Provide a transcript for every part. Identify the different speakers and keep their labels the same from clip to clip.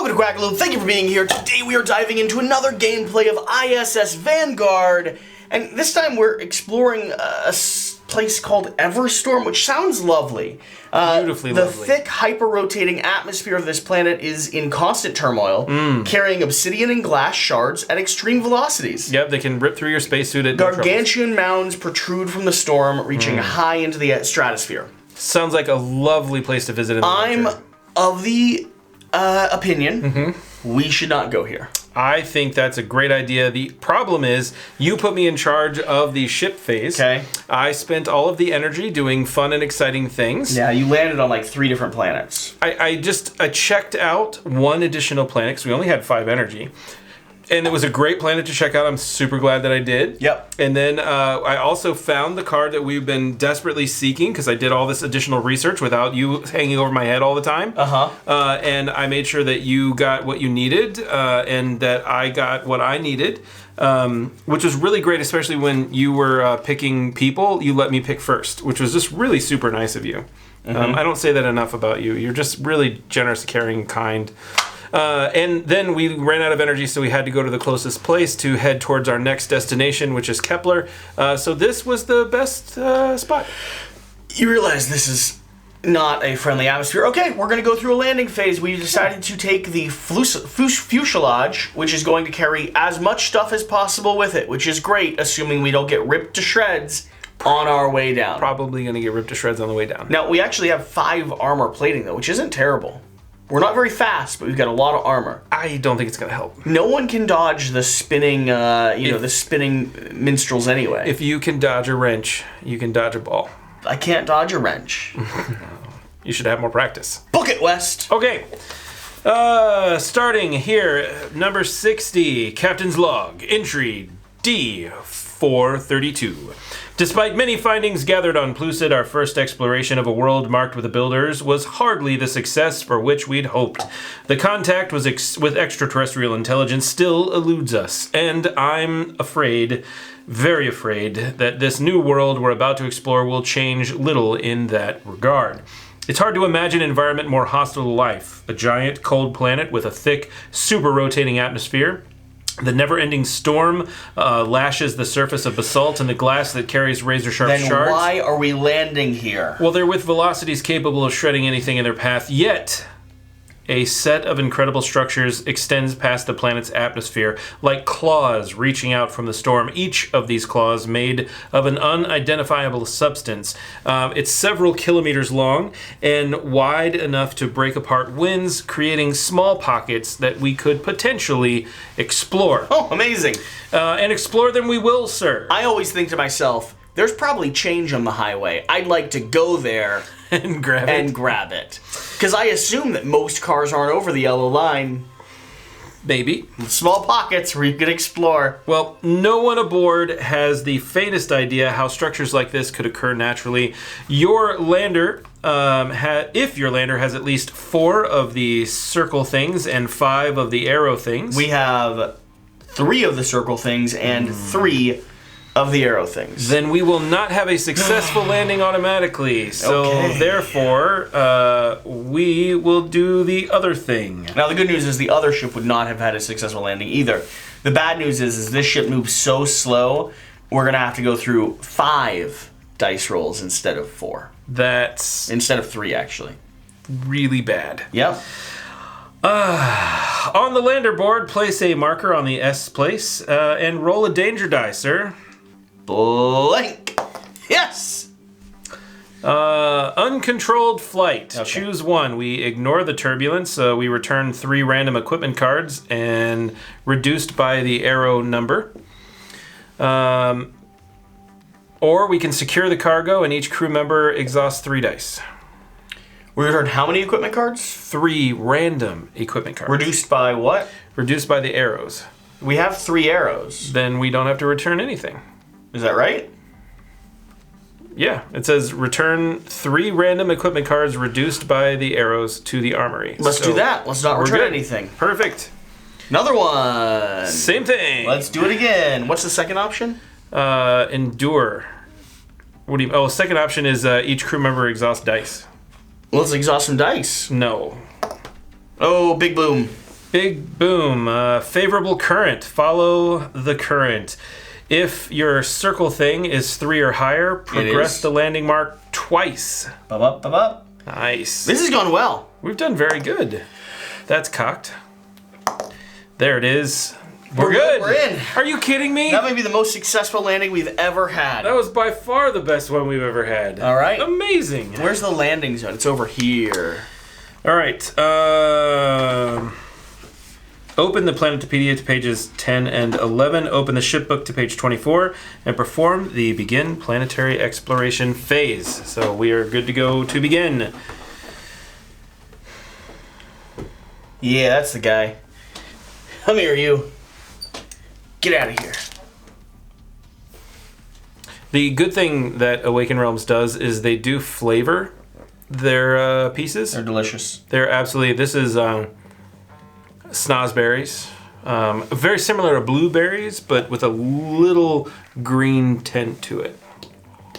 Speaker 1: Welcome to Quackalope. Thank you for being here. Today we are diving into another gameplay of ISS Vanguard, and this time we're exploring a place called Everstorm, which sounds lovely.
Speaker 2: Beautifully lovely.
Speaker 1: The thick, hyper-rotating atmosphere of this planet is in constant turmoil, carrying obsidian and glass shards at extreme velocities.
Speaker 2: Yep, they can rip through your spacesuit at no
Speaker 1: Gargantuan mounds protrude from the storm, reaching high into the stratosphere.
Speaker 2: Sounds like a lovely place to visit in the
Speaker 1: I'm
Speaker 2: winter.
Speaker 1: of the opinion we should not go here.
Speaker 2: I think that's a great idea. The problem is, you put me in charge of the ship phase.
Speaker 1: Okay.
Speaker 2: I spent all of the energy doing fun and exciting things.
Speaker 1: Yeah, you landed on like 3 different planets.
Speaker 2: I checked out one additional planet, because we only had 5 energy. And it was a great planet to check out. I'm super glad that I did.
Speaker 1: Yep.
Speaker 2: And then I also found the card that we've been desperately seeking, because I did all this additional research without you hanging over my head all the time. And I made sure that you got what you needed, and that I got what I needed, which was really great, especially when you were picking people. You let me pick first, which was just really super nice of you. I don't say that enough about you. You're just really generous, caring, kind. And then we ran out of energy, so we had to go to the closest place to head towards our next destination, which is Kepler. So this was the best spot.
Speaker 1: You realize this is not a friendly atmosphere. Okay, we're going to go through a landing phase. We decided to take the fuselage, which is going to carry as much stuff as possible with it, which is great, assuming we don't get ripped to shreds on our way down.
Speaker 2: Probably going to get ripped to shreds on the way down.
Speaker 1: Now, we actually have 5 armor plating, though, which isn't terrible. We're not very fast, but we've got a lot of armor.
Speaker 2: I don't think it's going to help.
Speaker 1: No one can dodge the spinning, the spinning minstrels anyway.
Speaker 2: If you can dodge a wrench, you can dodge a ball.
Speaker 1: I can't dodge a wrench.
Speaker 2: You should have more practice.
Speaker 1: Book it, West.
Speaker 2: Okay. Starting here, number 60, Captain's Log, entry D432. Despite many findings gathered on Plucid, our first exploration of a world marked with the Builders was hardly the success for which we'd hoped. The contact with extraterrestrial intelligence still eludes us, and I'm afraid, very afraid, that this new world we're about to explore will change little in that regard. It's hard to imagine an environment more hostile to life. A giant, cold planet with a thick, super-rotating atmosphere. The never-ending storm lashes the surface of basalt and the glass that carries razor-sharp shards.
Speaker 1: Then why are we landing here?
Speaker 2: Well, they're with velocities capable of shredding anything in their path, yet a set of incredible structures extends past the planet's atmosphere, like claws reaching out from the storm, each of these claws made of an unidentifiable substance. It's several kilometers long and wide enough to break apart winds, creating small pockets that we could potentially explore.
Speaker 1: Oh, amazing.
Speaker 2: And explore them we will, sir.
Speaker 1: I always think to myself, there's probably change on the highway. I'd like to go there
Speaker 2: and grab it.
Speaker 1: Because I assume that most cars aren't over the yellow line.
Speaker 2: Maybe.
Speaker 1: Small pockets where you can explore.
Speaker 2: Well, no one aboard has the faintest idea how structures like this could occur naturally. Your lander, if your lander has at least 4 of the circle things and 5 of the arrow things.
Speaker 1: We have 3 of the circle things and 3 of the arrow things.
Speaker 2: Then we will not have a successful landing automatically. So therefore, we will do the other thing.
Speaker 1: Now the good news is the other ship would not have had a successful landing either. The bad news is this ship moves so slow, we're going to have to go through 5 dice rolls instead of 4. Instead of 3, actually.
Speaker 2: Really bad.
Speaker 1: Yep.
Speaker 2: On the lander board, place a marker on the S place and roll a danger die, sir.
Speaker 1: Blank. Yes.
Speaker 2: Uncontrolled flight.
Speaker 1: Okay.
Speaker 2: Choose one. We ignore the turbulence. We return 3 random equipment cards and reduced by the arrow number. Or we can secure the cargo and each crew member exhausts 3 dice.
Speaker 1: We returned how many equipment cards?
Speaker 2: 3 random equipment cards.
Speaker 1: Reduced by what?
Speaker 2: Reduced by the arrows.
Speaker 1: We have 3 arrows.
Speaker 2: Then we don't have to return anything.
Speaker 1: Is that right?
Speaker 2: Yeah, it says return 3 random equipment cards reduced by the arrows to the armory.
Speaker 1: Let's do that. Let's not return anything.
Speaker 2: Perfect.
Speaker 1: Another one.
Speaker 2: Same thing.
Speaker 1: Let's do it again. What's the second option?
Speaker 2: Endure. What do you? Oh, second option is each crew member exhaust dice.
Speaker 1: Let's exhaust some dice.
Speaker 2: No.
Speaker 1: Oh, big boom.
Speaker 2: Big boom. Favorable current. Follow the current. If your circle thing is 3 or higher, progress the landing mark twice.
Speaker 1: Ba-ba, ba-ba.
Speaker 2: Nice.
Speaker 1: This has gone well.
Speaker 2: We've done very good. That's cocked. There it is. We're good.
Speaker 1: We're in.
Speaker 2: Are you kidding me?
Speaker 1: That might be the most successful landing we've ever had.
Speaker 2: That was by far the best one we've ever had.
Speaker 1: All right.
Speaker 2: Amazing.
Speaker 1: Where's the landing zone? It's over here.
Speaker 2: All right. Open the Planetopedia to pages 10 and 11. Open the shipbook to page 24 and perform the begin planetary exploration phase. So we are good to go to begin.
Speaker 1: Yeah, that's the guy. Come here, you. Get out of here.
Speaker 2: The good thing that Awaken Realms does is they do flavor their pieces.
Speaker 1: They're delicious.
Speaker 2: They're absolutely... This is snozberries. Very similar to blueberries, but with a little green tint to it.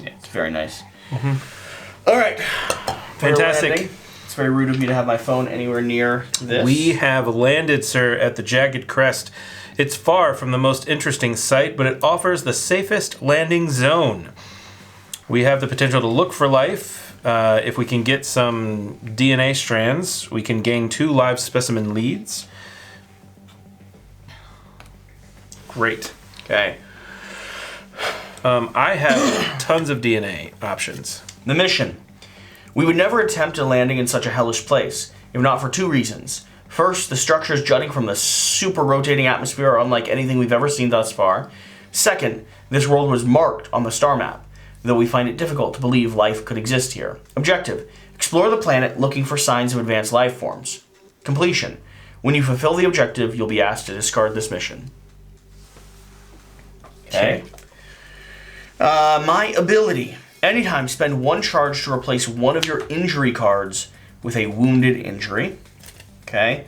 Speaker 1: Yeah, it's very nice. Mm-hmm. All right.
Speaker 2: Fantastic.
Speaker 1: It's very rude of me to have my phone anywhere near this.
Speaker 2: We have landed, sir, at the Jagged Crest. It's far from the most interesting site, but it offers the safest landing zone. We have the potential to look for life. If we can get some DNA strands, we can gain 2 live specimen leads. Great.
Speaker 1: Okay.
Speaker 2: I have tons of DNA options.
Speaker 1: The mission. We would never attempt a landing in such a hellish place, if not for 2 reasons. First, the structures jutting from the super rotating atmosphere are unlike anything we've ever seen thus far. Second, this world was marked on the star map, though we find it difficult to believe life could exist here. Objective: explore the planet looking for signs of advanced life forms. Completion: when you fulfill the objective, you'll be asked to discard this mission. Okay. My ability. Anytime, spend 1 charge to replace one of your injury cards with a wounded injury. Okay.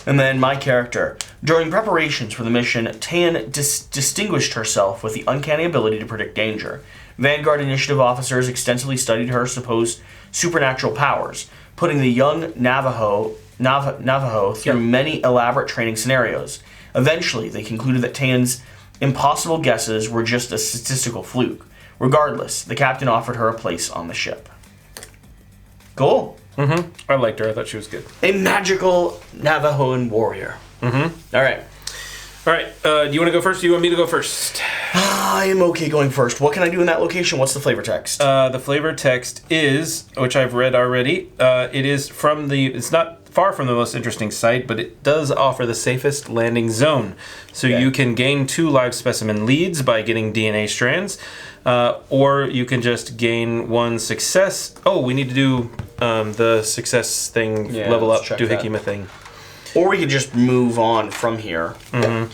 Speaker 1: And then my character. During preparations for the mission, Tan distinguished herself with the uncanny ability to predict danger. Vanguard Initiative officers extensively studied her supposed supernatural powers, putting the young Navajo through many elaborate training scenarios. Eventually, they concluded that Tan's impossible guesses were just a statistical fluke. Regardless, the captain offered her a place on the ship. Cool.
Speaker 2: Mm-hmm. I liked her. I thought she was good.
Speaker 1: A magical Navajoan warrior.
Speaker 2: Mm-hmm.
Speaker 1: All right.
Speaker 2: All right. Do you want to go first? Or do you want me to go first?
Speaker 1: I am okay going first. What can I do in that location? What's the flavor text?
Speaker 2: The flavor text is, which I've read already, it is from the... It's not far from the most interesting site, but it does offer the safest landing zone. So you can gain 2 live specimen leads by getting DNA strands, or you can just gain 1 success. Oh, we need to do the success thing, level up, doohickey thing.
Speaker 1: Or we could just move on from here. Mm-hmm.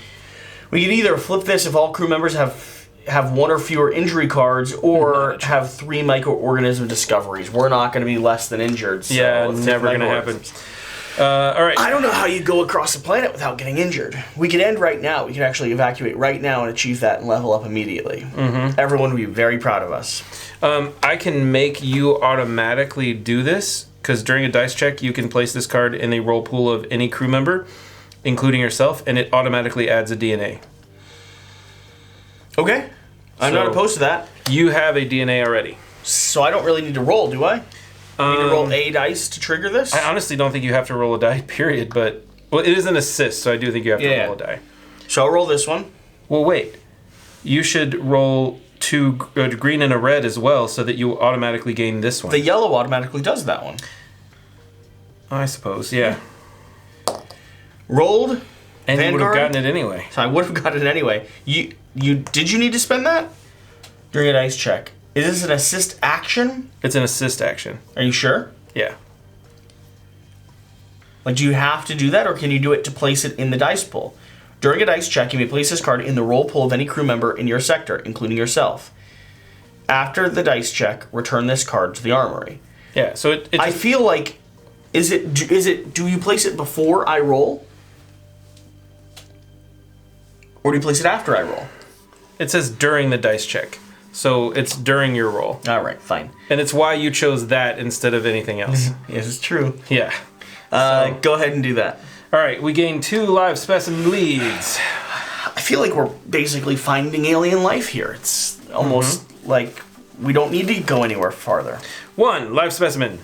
Speaker 1: We could either flip this if all crew members have 1 or fewer injury cards, or have 3 microorganism discoveries. We're not going to be less than injured. So
Speaker 2: yeah, never going to happen. All right.
Speaker 1: I don't know how you go across the planet without getting injured. We could end right now. We could actually evacuate right now and achieve that and level up immediately. Mm-hmm. Everyone would be very proud of us.
Speaker 2: I can make you automatically do this, because during a dice check, you can place this card in the roll pool of any crew member, including yourself, and it automatically adds a DNA.
Speaker 1: Okay. I'm not opposed to that.
Speaker 2: You have a DNA already.
Speaker 1: So I don't really need to roll, do I? I need to roll a dice to trigger this?
Speaker 2: I honestly don't think you have to roll a die, period, but... Well, it is an assist, so I do think you have to roll a die.
Speaker 1: So I'll roll this one.
Speaker 2: Well, wait. You should roll 2 green and a red as well, so that you automatically gain this one.
Speaker 1: The yellow automatically does that one.
Speaker 2: I suppose, yeah.
Speaker 1: Rolled.
Speaker 2: And
Speaker 1: Vanguard?
Speaker 2: you would have gotten it anyway.
Speaker 1: So I would have gotten it anyway. Did you need to spend that? During a dice check. Is this an assist action?
Speaker 2: It's an assist action.
Speaker 1: Are you sure?
Speaker 2: Yeah.
Speaker 1: Like, do you have to do that, or can you do it to place it in the dice pool? During a dice check, you may place this card in the roll pool of any crew member in your sector, including yourself. After the dice check, return this card to the armory.
Speaker 2: Yeah, so it's...
Speaker 1: I feel like... Do you place it before I roll? Or do you place it after I roll?
Speaker 2: It says during the dice check. So it's during your roll.
Speaker 1: All right, fine.
Speaker 2: And it's why you chose that instead of anything else.
Speaker 1: Yes, it's true.
Speaker 2: Yeah.
Speaker 1: Go ahead and do that.
Speaker 2: All right, we gain 2 live specimen leads.
Speaker 1: I feel like we're basically finding alien life here. It's almost like we don't need to go anywhere farther.
Speaker 2: 1 live specimen.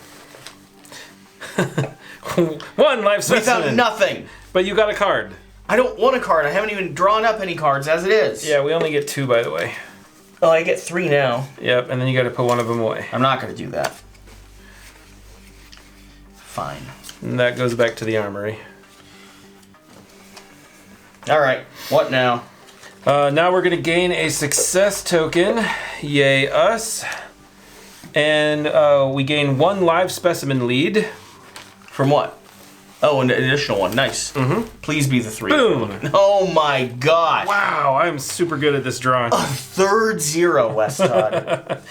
Speaker 2: 1 live specimen.
Speaker 1: We found nothing.
Speaker 2: But you got a card.
Speaker 1: I don't want a card. I haven't even drawn up any cards as it is.
Speaker 2: Yeah, we only get 2, by the way.
Speaker 1: Oh, I get 3 now.
Speaker 2: Yep, and then you got to put one of them away.
Speaker 1: I'm not going to do that. Fine.
Speaker 2: And that goes back to the armory.
Speaker 1: All right. What now?
Speaker 2: Now we're going to gain a success token. Yay us. And we gain 1 live specimen lead.
Speaker 1: From what? Oh, an additional one. Nice. Please be the 3.
Speaker 2: Boom.
Speaker 1: Oh my gosh.
Speaker 2: Wow, I'm super good at this drawing.
Speaker 1: A third 0, West Todd.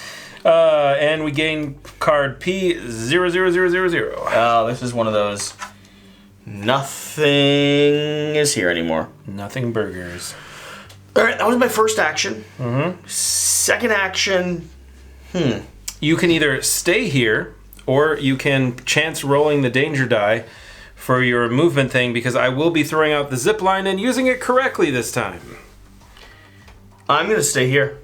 Speaker 2: And we gain card P00000.
Speaker 1: Oh, this is one of those. Nothing is here anymore.
Speaker 2: Nothing burgers.
Speaker 1: All right, that was my first action. Second action.
Speaker 2: You can either stay here, or you can chance rolling the danger die for your movement thing, because I will be throwing out the zip line and using it correctly this time.
Speaker 1: I'm going to stay here.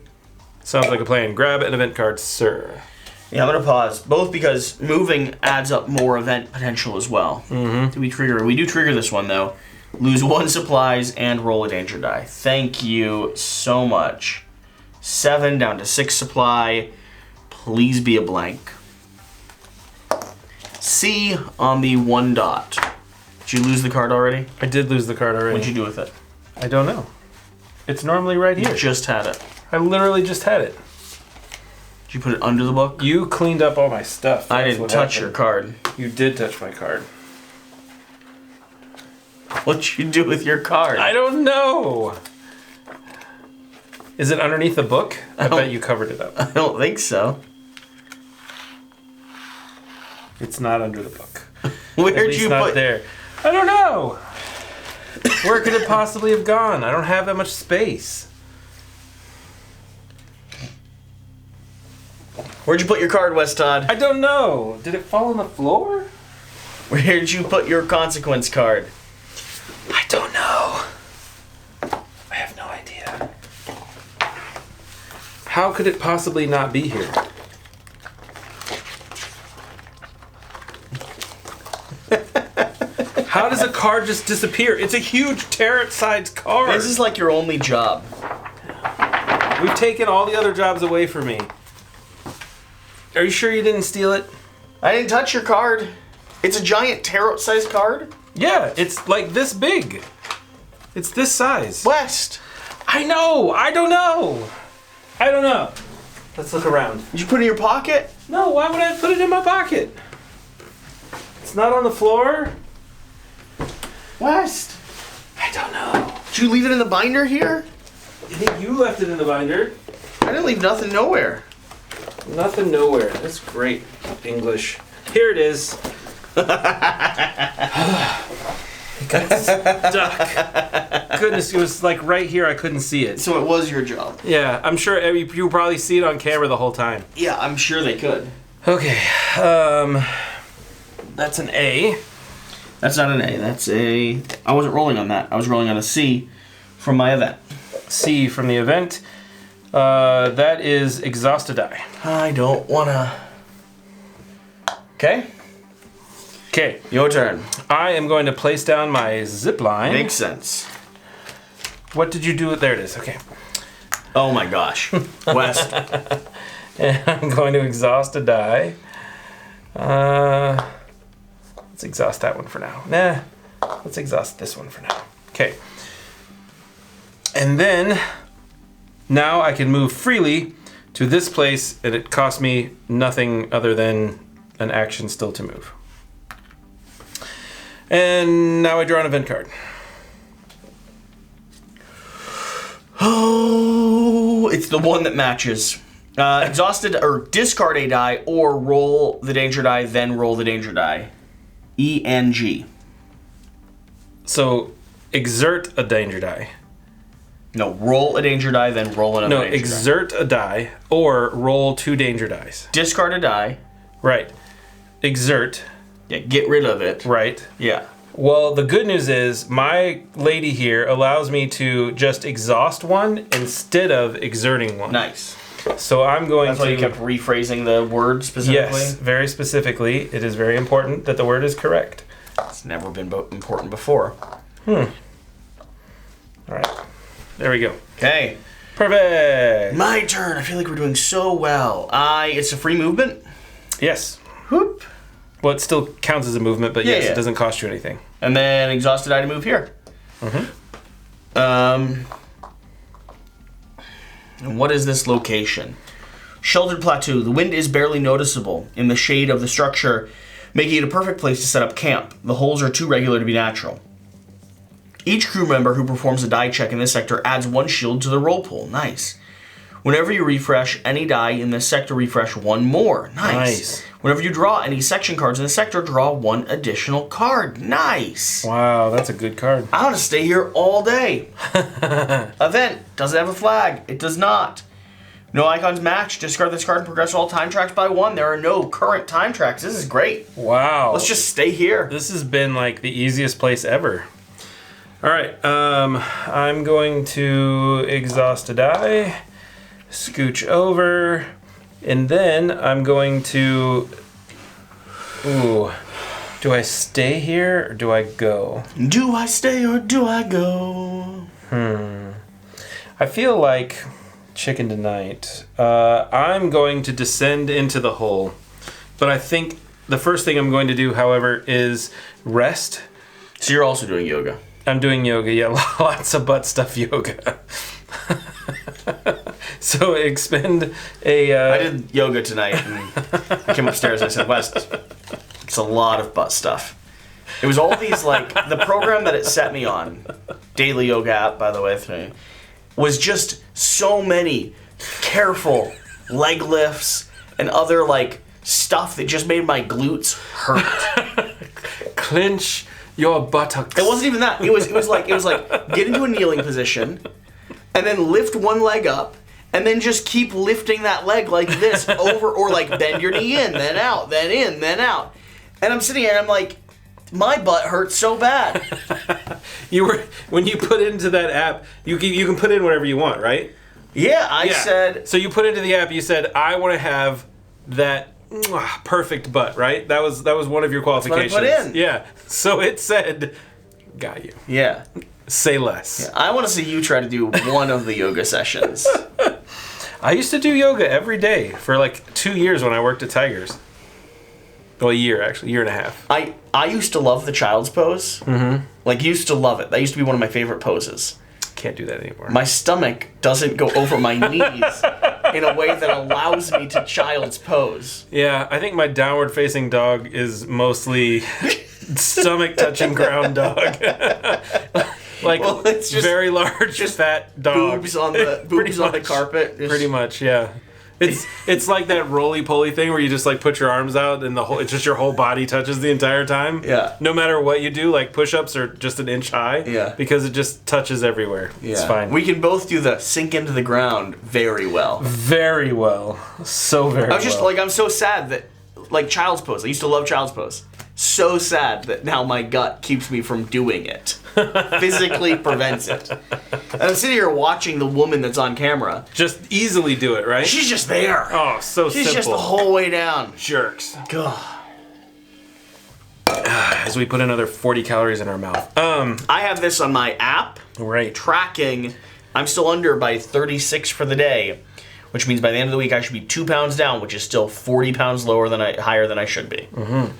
Speaker 2: Sounds like a plan. Grab an event card, sir.
Speaker 1: Yeah, I'm going to pause. Both because moving adds up more event potential as well. Do we trigger? We do trigger this one, though. Lose 1 supplies and roll a danger die. Thank you so much. 7 down to 6 supply. Please be a blank. C on the 1 dot. Did you lose the card already?
Speaker 2: I did lose the card already.
Speaker 1: What'd you do with it?
Speaker 2: I don't know. It's normally right here.
Speaker 1: You just had it.
Speaker 2: I literally just had it.
Speaker 1: Did you put it under the book?
Speaker 2: You cleaned up all my stuff.
Speaker 1: I
Speaker 2: That's
Speaker 1: didn't
Speaker 2: what
Speaker 1: touch
Speaker 2: happened.
Speaker 1: your card.
Speaker 2: You did touch my card.
Speaker 1: What'd you do with your card?
Speaker 2: I don't know. Is it underneath the book? I bet you covered it up.
Speaker 1: I don't think so.
Speaker 2: It's not under the book.
Speaker 1: Where'd
Speaker 2: At least
Speaker 1: you
Speaker 2: not
Speaker 1: put
Speaker 2: there? I don't know. Where could it possibly have gone? I don't have that much space.
Speaker 1: Where'd you put your card, West Todd?
Speaker 2: I don't know. Did it fall on the floor?
Speaker 1: Where'd you put your consequence card?
Speaker 2: I don't know. I have no idea. How could it possibly not be here? How does a card just disappear? It's a huge tarot-sized card.
Speaker 1: This is like your only job.
Speaker 2: We've taken all the other jobs away from me. Are you sure you didn't steal it?
Speaker 1: I didn't touch your card. It's a giant tarot-sized card.
Speaker 2: Yeah, it's like this big. It's this size.
Speaker 1: West.
Speaker 2: I know. I don't know. I don't know. Let's look around.
Speaker 1: Did you put it in your pocket?
Speaker 2: No, why would I put it in my pocket? It's not on the floor.
Speaker 1: West.
Speaker 2: I don't know.
Speaker 1: Did you leave it in the binder here?
Speaker 2: I think you left it in the binder.
Speaker 1: I didn't leave nothing nowhere.
Speaker 2: Nothing nowhere. That's great English. Here it is. It got stuck. Goodness, it was like right here. I couldn't see it.
Speaker 1: So it was your job.
Speaker 2: Yeah, I'm sure you probably see it on camera the whole time.
Speaker 1: Yeah, I'm sure they could.
Speaker 2: Okay, that's an A.
Speaker 1: That's not an A. That's a... I wasn't rolling on that. I was rolling on a C from my event.
Speaker 2: C from the event. That is exhaust a die.
Speaker 1: I don't wanna... Okay.
Speaker 2: Okay,
Speaker 1: Your turn.
Speaker 2: I am going to place down my zip line.
Speaker 1: Makes sense.
Speaker 2: What did you do? There it is. Okay.
Speaker 1: Oh my gosh. West.
Speaker 2: And I'm going to exhaust a die. Let's exhaust that one for now. Nah, let's exhaust this one for now. Okay. And then, now I can move freely to this place, and it costs me nothing other than an action still to move. And now I draw an event card.
Speaker 1: Oh, it's the one that matches. Exhausted, or discard a die, or roll the danger die, then roll the danger die. ENG.
Speaker 2: So, exert a danger die.
Speaker 1: No, roll a danger die, then roll another
Speaker 2: No,
Speaker 1: danger die.
Speaker 2: exert a die, or roll 2 danger dice.
Speaker 1: Discard a die.
Speaker 2: Right. Exert.
Speaker 1: Yeah, get rid of it.
Speaker 2: Right.
Speaker 1: Yeah.
Speaker 2: Well, the good news is my lady here allows me to just exhaust one instead of exerting one.
Speaker 1: Nice.
Speaker 2: So I'm going
Speaker 1: That's why you kept rephrasing the word specifically?
Speaker 2: Yes, very specifically. It is very important that the word is correct.
Speaker 1: It's never been important before.
Speaker 2: All right. There we go.
Speaker 1: Okay.
Speaker 2: Perfect.
Speaker 1: My turn. I feel like we're doing so well. It's a free movement.
Speaker 2: Yes.
Speaker 1: Whoop.
Speaker 2: Well, it still counts as a movement, but yes,
Speaker 1: yeah.
Speaker 2: it doesn't cost you anything.
Speaker 1: And then exhausted item move here. And what is this location? Sheltered plateau. The wind is barely noticeable in the shade of the structure, making it a perfect place to set up camp. The holes are too regular to be natural. Each crew member who performs a die check in this sector adds 1 shield to the roll pool. Nice. Whenever you refresh any die in this sector, refresh 1 more. Nice. Whenever you draw any section cards in the sector, draw 1 additional card. Nice.
Speaker 2: Wow, that's a good card.
Speaker 1: I want to stay here all day. Event. Does it have a flag? It does not. No icons match. Discard this card and progress all time tracks by 1. There are no current time tracks. This is great.
Speaker 2: Wow.
Speaker 1: Let's just stay here.
Speaker 2: This has been like the easiest place ever. All right. I'm going to exhaust a die, scooch over, and then I'm going to... Ooh. Do I stay here or do I go?
Speaker 1: Do I stay or do I go?
Speaker 2: I feel like chicken tonight. I'm going to descend into the hole. But I think the first thing I'm going to do, however, is rest.
Speaker 1: So you're also doing yoga?
Speaker 2: I'm doing yoga, yeah. Lots of butt stuff yoga. So expend a...
Speaker 1: I did yoga tonight and I came upstairs and I said, West, it's a lot of butt stuff. It was all these, like, the program that it set me on, daily yoga app, by the way, was just so many careful leg lifts and other, like, stuff that just made my glutes hurt.
Speaker 2: Clench your buttocks.
Speaker 1: It wasn't even that. It was like get into a kneeling position and then lift one leg up and then just keep lifting that leg like this over, or like bend your knee in, then out, then in, then out. And I'm sitting here and I'm like, my butt hurts so bad.
Speaker 2: When you put into that app, you can put in whatever you want, right?
Speaker 1: Yeah, I said.
Speaker 2: So you put into the app, you said, I want to have that perfect butt, right? That was one of your qualifications.
Speaker 1: That's what I put in.
Speaker 2: Yeah. So it said, got you.
Speaker 1: Yeah.
Speaker 2: Say less.
Speaker 1: Yeah, I want to see you try to do one of the yoga sessions.
Speaker 2: I used to do yoga every day for like 2 years when I worked at Tigers. Well, a year actually, 1.5 years.
Speaker 1: I used to love the child's pose. Mm-hmm. Like, used to love it. That used to be one of my favorite poses.
Speaker 2: Can't do that anymore.
Speaker 1: My stomach doesn't go over my knees in a way that allows me to child's pose.
Speaker 2: Yeah, I think my downward facing dog is mostly stomach touching ground dog. Like, well, it's just very large, just fat dog.
Speaker 1: Boobs on the carpet.
Speaker 2: Pretty much, yeah. It's like that roly-poly thing where you just like put your arms out and it's just your whole body touches the entire time.
Speaker 1: Yeah.
Speaker 2: No matter what you do, like push-ups are just an inch high.
Speaker 1: Yeah.
Speaker 2: Because it just touches everywhere. Yeah. It's fine.
Speaker 1: We can both do the sink into the ground very well.
Speaker 2: Very well. So very well.
Speaker 1: I was just like, I'm so sad that, like, child's pose. I used to love child's pose. So sad that now my gut keeps me from doing it. Physically prevents it. And I'm sitting here watching the woman that's on camera.
Speaker 2: Just easily do it, right?
Speaker 1: She's just there.
Speaker 2: Oh, so
Speaker 1: She's
Speaker 2: simple.
Speaker 1: just the whole way down.
Speaker 2: Jerks.
Speaker 1: God.
Speaker 2: As we put another 40 calories in our mouth.
Speaker 1: I have this on my app.
Speaker 2: Right.
Speaker 1: Tracking. I'm still under by 36 for the day, which means by the end of the week I should be 2 pounds down, which is still 40 pounds higher than I should be.
Speaker 2: Mm-hmm.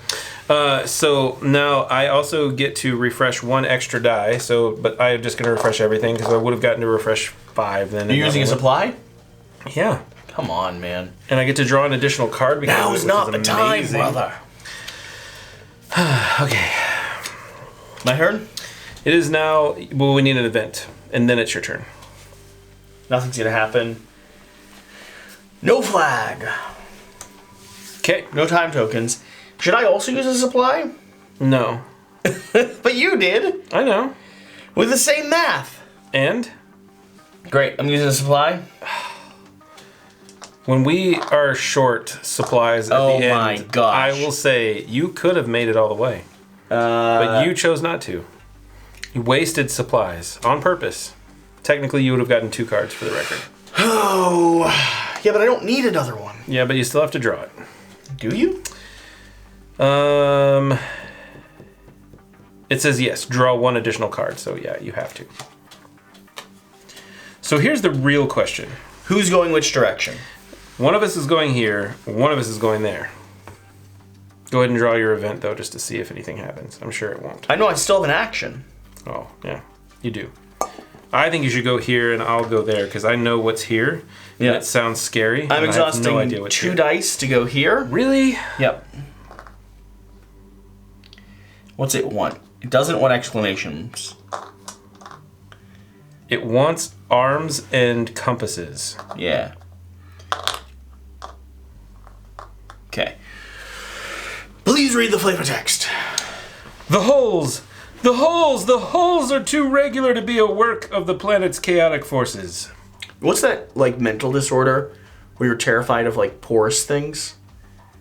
Speaker 2: So now I also get to refresh 1 extra die. But I'm just gonna refresh everything because I would have gotten to refresh 5. Then
Speaker 1: you're using a supply?
Speaker 2: Yeah.
Speaker 1: Come on, man.
Speaker 2: And I get to draw an additional card because
Speaker 1: now is not the time, brother.
Speaker 2: Okay.
Speaker 1: My turn?
Speaker 2: It is now. Well, we need an event, and then it's your turn.
Speaker 1: Nothing's gonna happen. No flag.
Speaker 2: Okay.
Speaker 1: No time tokens. Should I also use a supply?
Speaker 2: No.
Speaker 1: But you did.
Speaker 2: I know.
Speaker 1: With the same math.
Speaker 2: And?
Speaker 1: Great. I'm using a supply.
Speaker 2: When we are short supplies at the end,
Speaker 1: my gosh.
Speaker 2: I will say you could have made it all the way. But you chose not to. You wasted supplies on purpose. Technically, you would have gotten 2 cards for the record.
Speaker 1: Oh, yeah, but I don't need another one.
Speaker 2: Yeah, but you still have to draw it.
Speaker 1: Do you?
Speaker 2: It says yes, draw 1 additional card. So yeah, you have to. So here's the real question.
Speaker 1: Who's going which direction?
Speaker 2: One of us is going here, one of us is going there. Go ahead and draw your event, though, just to see if anything happens. I'm sure it won't.
Speaker 1: I know I still have an action.
Speaker 2: Oh, yeah, you do. I think you should go here and I'll go there, because I know what's here.
Speaker 1: Yeah.
Speaker 2: It sounds scary.
Speaker 1: I'm exhausting
Speaker 2: I have no idea what's
Speaker 1: 2
Speaker 2: here.
Speaker 1: dice to go here.
Speaker 2: Really?
Speaker 1: Yep. What's it want? It doesn't want exclamations.
Speaker 2: It wants arms and compasses.
Speaker 1: Yeah. Okay. Please read the flavor text.
Speaker 2: The holes! The holes! The holes are too regular to be a work of the planet's chaotic forces.
Speaker 1: What's that, like, mental disorder where you're terrified of, like, porous things?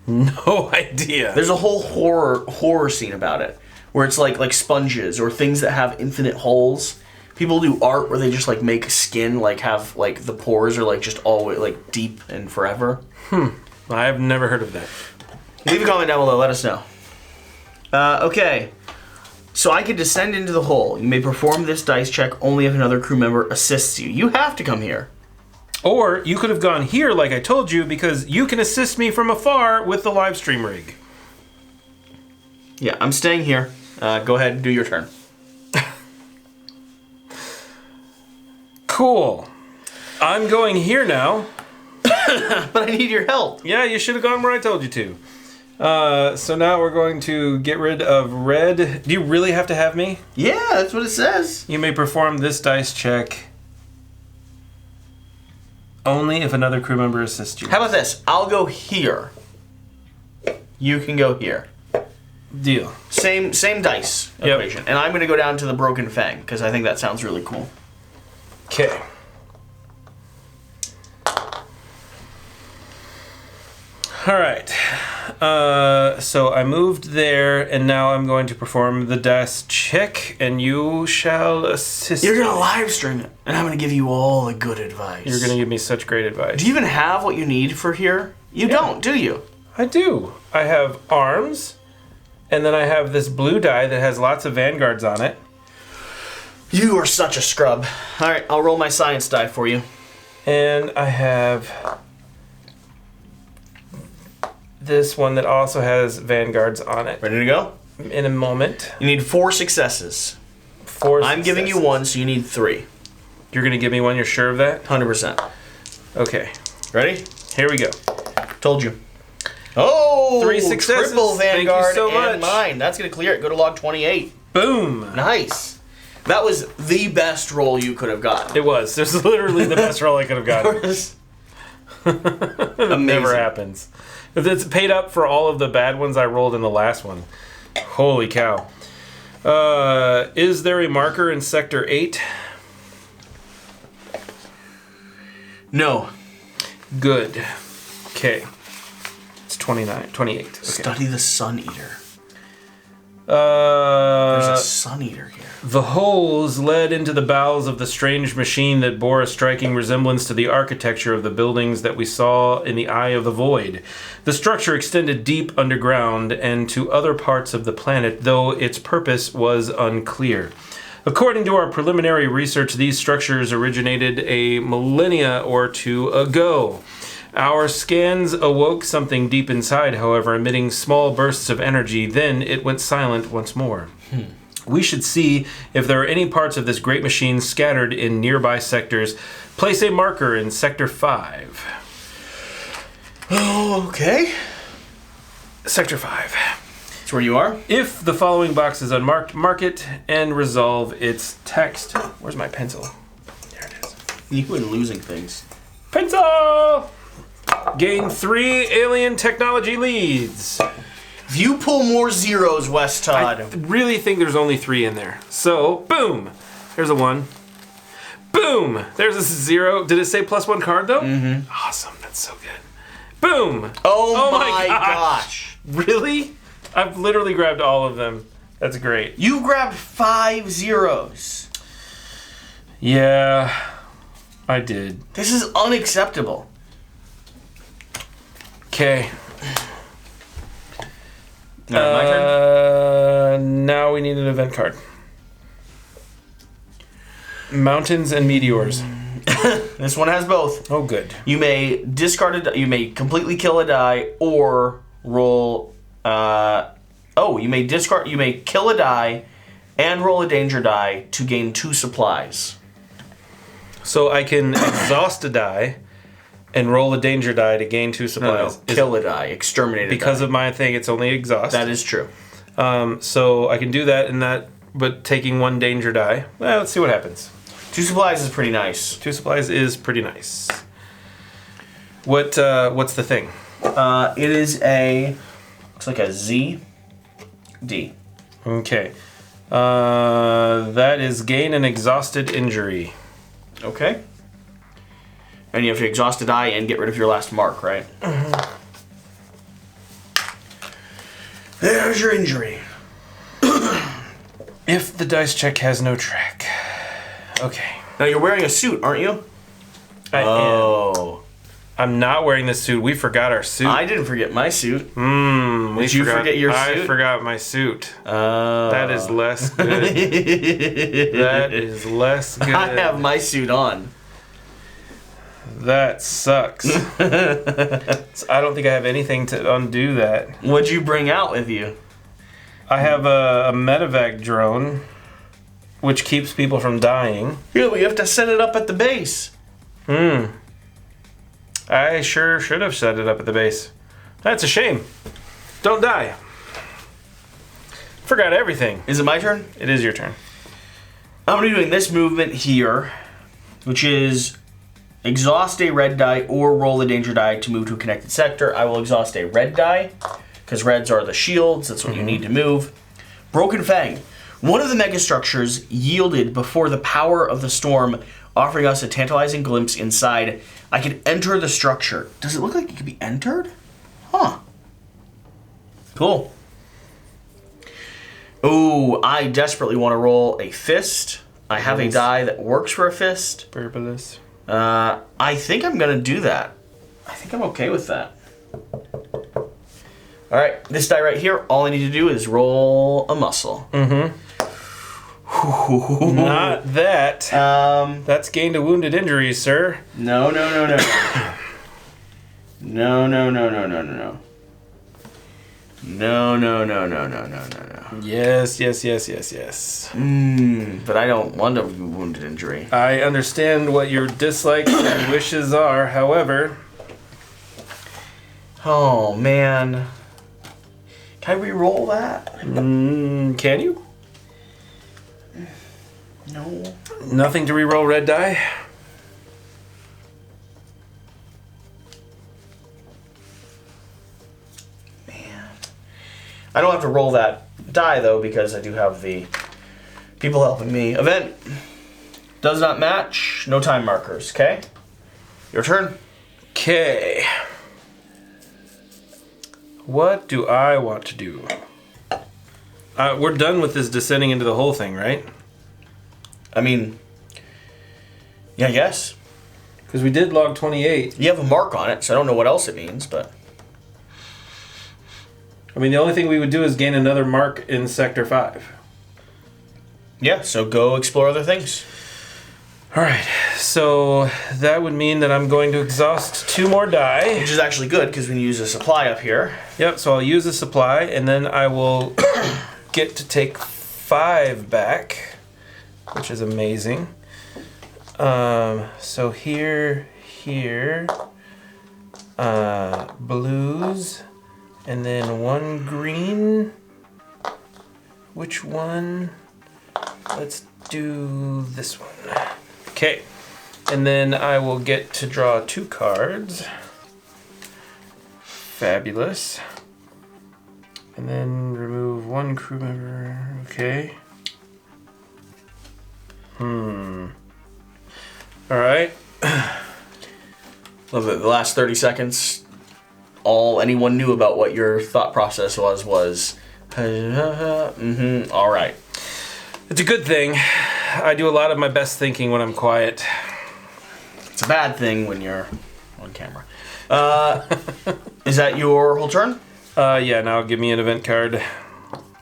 Speaker 2: No idea.
Speaker 1: There's a whole horror scene about it, where it's like sponges or things that have infinite holes. People do art where they just, like, make skin, like, have, like, the pores are, like, just always, like, deep and forever.
Speaker 2: I've never heard of that.
Speaker 1: Leave a comment down below, let us know. Okay. So I can descend into the hole. You may perform this dice check only if another crew member assists you. You have to come here.
Speaker 2: Or you could have gone here like I told you, because you can assist me from afar with the live stream rig.
Speaker 1: Yeah, I'm staying here. Go ahead and do your turn.
Speaker 2: Cool. I'm going here now.
Speaker 1: But I need your help.
Speaker 2: Yeah, you should have gone where I told you to. So now we're going to get rid of red. Do you really have to have me?
Speaker 1: Yeah, that's what it says.
Speaker 2: You may perform this dice check only if another crew member assists you.
Speaker 1: How about this? I'll go here. You can go here.
Speaker 2: Deal.
Speaker 1: Same dice equation. And I'm going to go down to the Broken Fang, because I think that sounds really cool.
Speaker 2: Okay. All right. So I moved there, and now I'm going to perform the dice check, and you shall assist.
Speaker 1: You're going to live stream it, and I'm going to give you all the good advice.
Speaker 2: You're going to give me such great advice.
Speaker 1: Do you even have what you need for here? You don't, do you?
Speaker 2: I do. I have arms, and then I have this blue die that has lots of vanguards on it.
Speaker 1: You are such a scrub. All right, I'll roll my science die for you.
Speaker 2: And I have this one that also has vanguards on it.
Speaker 1: Ready to go?
Speaker 2: In a moment.
Speaker 1: You need 4 successes.
Speaker 2: 4
Speaker 1: I'm giving you 1, so you need 3.
Speaker 2: You're going to give me 1, you're sure of that?
Speaker 1: 100%.
Speaker 2: Okay.
Speaker 1: Ready?
Speaker 2: Here we go.
Speaker 1: Told you. Oh!
Speaker 2: 3 successes.
Speaker 1: Triple Vanguard
Speaker 2: Thank you so
Speaker 1: and
Speaker 2: much.
Speaker 1: mine. That's going to clear it. Go to log 28.
Speaker 2: Boom!
Speaker 1: Nice. That was the best roll you could have gotten.
Speaker 2: It was. This is literally the best roll I could have gotten. It never happens. It's paid up for all of the bad ones I rolled in the last one. Holy cow. Is there a marker in Sector 8?
Speaker 1: No.
Speaker 2: Good. Okay. It's 28. Okay.
Speaker 1: Study the Sun Eater. There's a Sun Eater here.
Speaker 2: The holes led into the bowels of the strange machine that bore a striking resemblance to the architecture of the buildings that we saw in the Eye of the Void. The structure extended deep underground and to other parts of the planet, though its purpose was unclear. According to our preliminary research, these structures originated a millennia or 2 ago. Our scans awoke something deep inside, however, emitting small bursts of energy. Then it went silent once more. We should see if there are any parts of this great machine scattered in nearby sectors. Place a marker in Sector 5.
Speaker 1: Okay.
Speaker 2: Sector 5.
Speaker 1: That's where you are?
Speaker 2: If the following box is unmarked, mark it and resolve its text. Where's my pencil? There it is.
Speaker 1: You've been losing things.
Speaker 2: Pencil! Gain 3 alien technology leads.
Speaker 1: If you pull more zeros, West Todd.
Speaker 2: I really think there's only 3 in there. So, boom! There's a 1. Boom! There's a 0. Did it say +1 card, though? Mm-hmm. Awesome. That's so good. Boom!
Speaker 1: Oh my gosh.
Speaker 2: Really? I've literally grabbed all of them. That's great.
Speaker 1: You grabbed 5 zeros.
Speaker 2: Yeah, I did.
Speaker 1: This is unacceptable.
Speaker 2: Okay.
Speaker 1: All right, my turn.
Speaker 2: Now we need an event card. Mountains and meteors.
Speaker 1: This one has both.
Speaker 2: Oh, good.
Speaker 1: You may discard you may completely kill a die or roll. You may kill a die and roll a danger die to gain 2 supplies.
Speaker 2: So I can exhaust a die and roll a danger die to gain 2 supplies.
Speaker 1: No, kill a die, exterminate a die.
Speaker 2: Because of my thing, it's only exhaust.
Speaker 1: That is true.
Speaker 2: So I can do that and that, but taking 1 danger die. Well, let's see what happens.
Speaker 1: 2 supplies is pretty nice.
Speaker 2: 2 supplies is pretty nice. What's the thing?
Speaker 1: It is looks like a ZD.
Speaker 2: Okay. That is gain an exhausted injury.
Speaker 1: Okay. And you have to exhaust a die and get rid of your last mark, right? Mm-hmm. There's your injury.
Speaker 2: If the dice check has no track. Okay.
Speaker 1: Now you're wearing a suit, aren't you?
Speaker 2: I am. I'm not wearing this suit. We forgot our suit.
Speaker 1: I didn't forget my suit.
Speaker 2: Did
Speaker 1: you forget your suit?
Speaker 2: I forgot my suit. That is less good. That is less good.
Speaker 1: I have my suit on.
Speaker 2: That sucks. I don't think I have anything to undo that.
Speaker 1: What'd you bring out with you?
Speaker 2: I have a medevac drone, which keeps people from dying.
Speaker 1: Yeah, we have to set it up at the base.
Speaker 2: I sure should have set it up at the base. That's a shame. Don't die. Forgot everything.
Speaker 1: Is it my turn?
Speaker 2: It is your turn.
Speaker 1: I'm going to be doing this movement here, which is exhaust a red die or roll a danger die to move to a connected sector. I will exhaust a red die, because reds are the shields. That's what you need to move. Broken Fang. One of the megastructures yielded before the power of the storm, offering us a tantalizing glimpse inside. I could enter the structure. Does it look like it could be entered? Huh. Cool. Ooh, I desperately want to roll a fist. I have a die that works for a fist.
Speaker 2: Burbalist.
Speaker 1: I think I'm going to do that. I think I'm okay with that. All right, this die right here, all I need to do is roll a muscle.
Speaker 2: Not that. That's gained a wounded injury, sir.
Speaker 1: No. No.
Speaker 2: Yes.
Speaker 1: But I don't want a wounded injury.
Speaker 2: I understand what your dislikes and wishes are, however.
Speaker 1: Oh, man. Can I re-roll that?
Speaker 2: Can you?
Speaker 1: No.
Speaker 2: Nothing to re-roll red die?
Speaker 1: Man. I don't have to roll that die, though, because I do have the people helping me. Event does not match. No time markers, okay? Your turn.
Speaker 2: Okay. What do I want to do? We're done with this descending into the whole thing, right?
Speaker 1: I mean, yeah, I guess.
Speaker 2: Because we did log 28.
Speaker 1: You have a mark on it, so I don't know what else it means, but...
Speaker 2: I mean, the only thing we would do is gain another mark in Sector 5.
Speaker 1: Yeah, so go explore other things.
Speaker 2: Alright, so that would mean that I'm going to exhaust 2 more die.
Speaker 1: Which is actually good, because we can use a supply up here.
Speaker 2: Yep, so I'll use a supply, and then I will get to take 5 back, which is amazing. So here, blues, and then 1 green. Which one? Let's do this one. Okay, and then I will get to draw 2 cards. Fabulous. And then remove 1 crew member. Okay. Alright.
Speaker 1: Love it. The last 30 seconds, all anyone knew about what your thought process was All right.
Speaker 2: It's a good thing. I do a lot of my best thinking when I'm quiet.
Speaker 1: It's a bad thing when you're on camera. Is that your whole turn?
Speaker 2: Yeah, now give me an event card.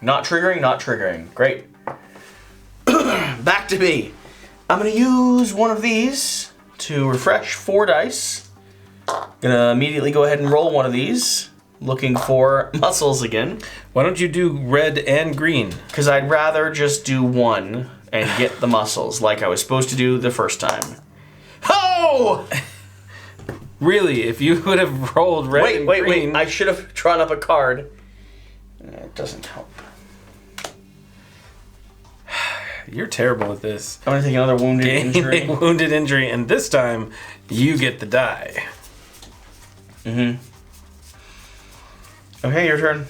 Speaker 1: Not triggering, not triggering. Great. Back to me. I'm going to use one of these to refresh 4 dice. Gonna immediately go ahead and roll one of these. Looking for muscles again.
Speaker 2: Why don't you do red and green?
Speaker 1: Because I'd rather just do one and get the muscles like I was supposed to do the first time. Oh!
Speaker 2: Really? If you would have rolled red and green...
Speaker 1: Wait. I should have drawn up a card. It doesn't help.
Speaker 2: You're terrible at this.
Speaker 1: I'm going to take another wounded injury.
Speaker 2: A wounded injury, and this time, you get the die.
Speaker 1: Okay, your turn.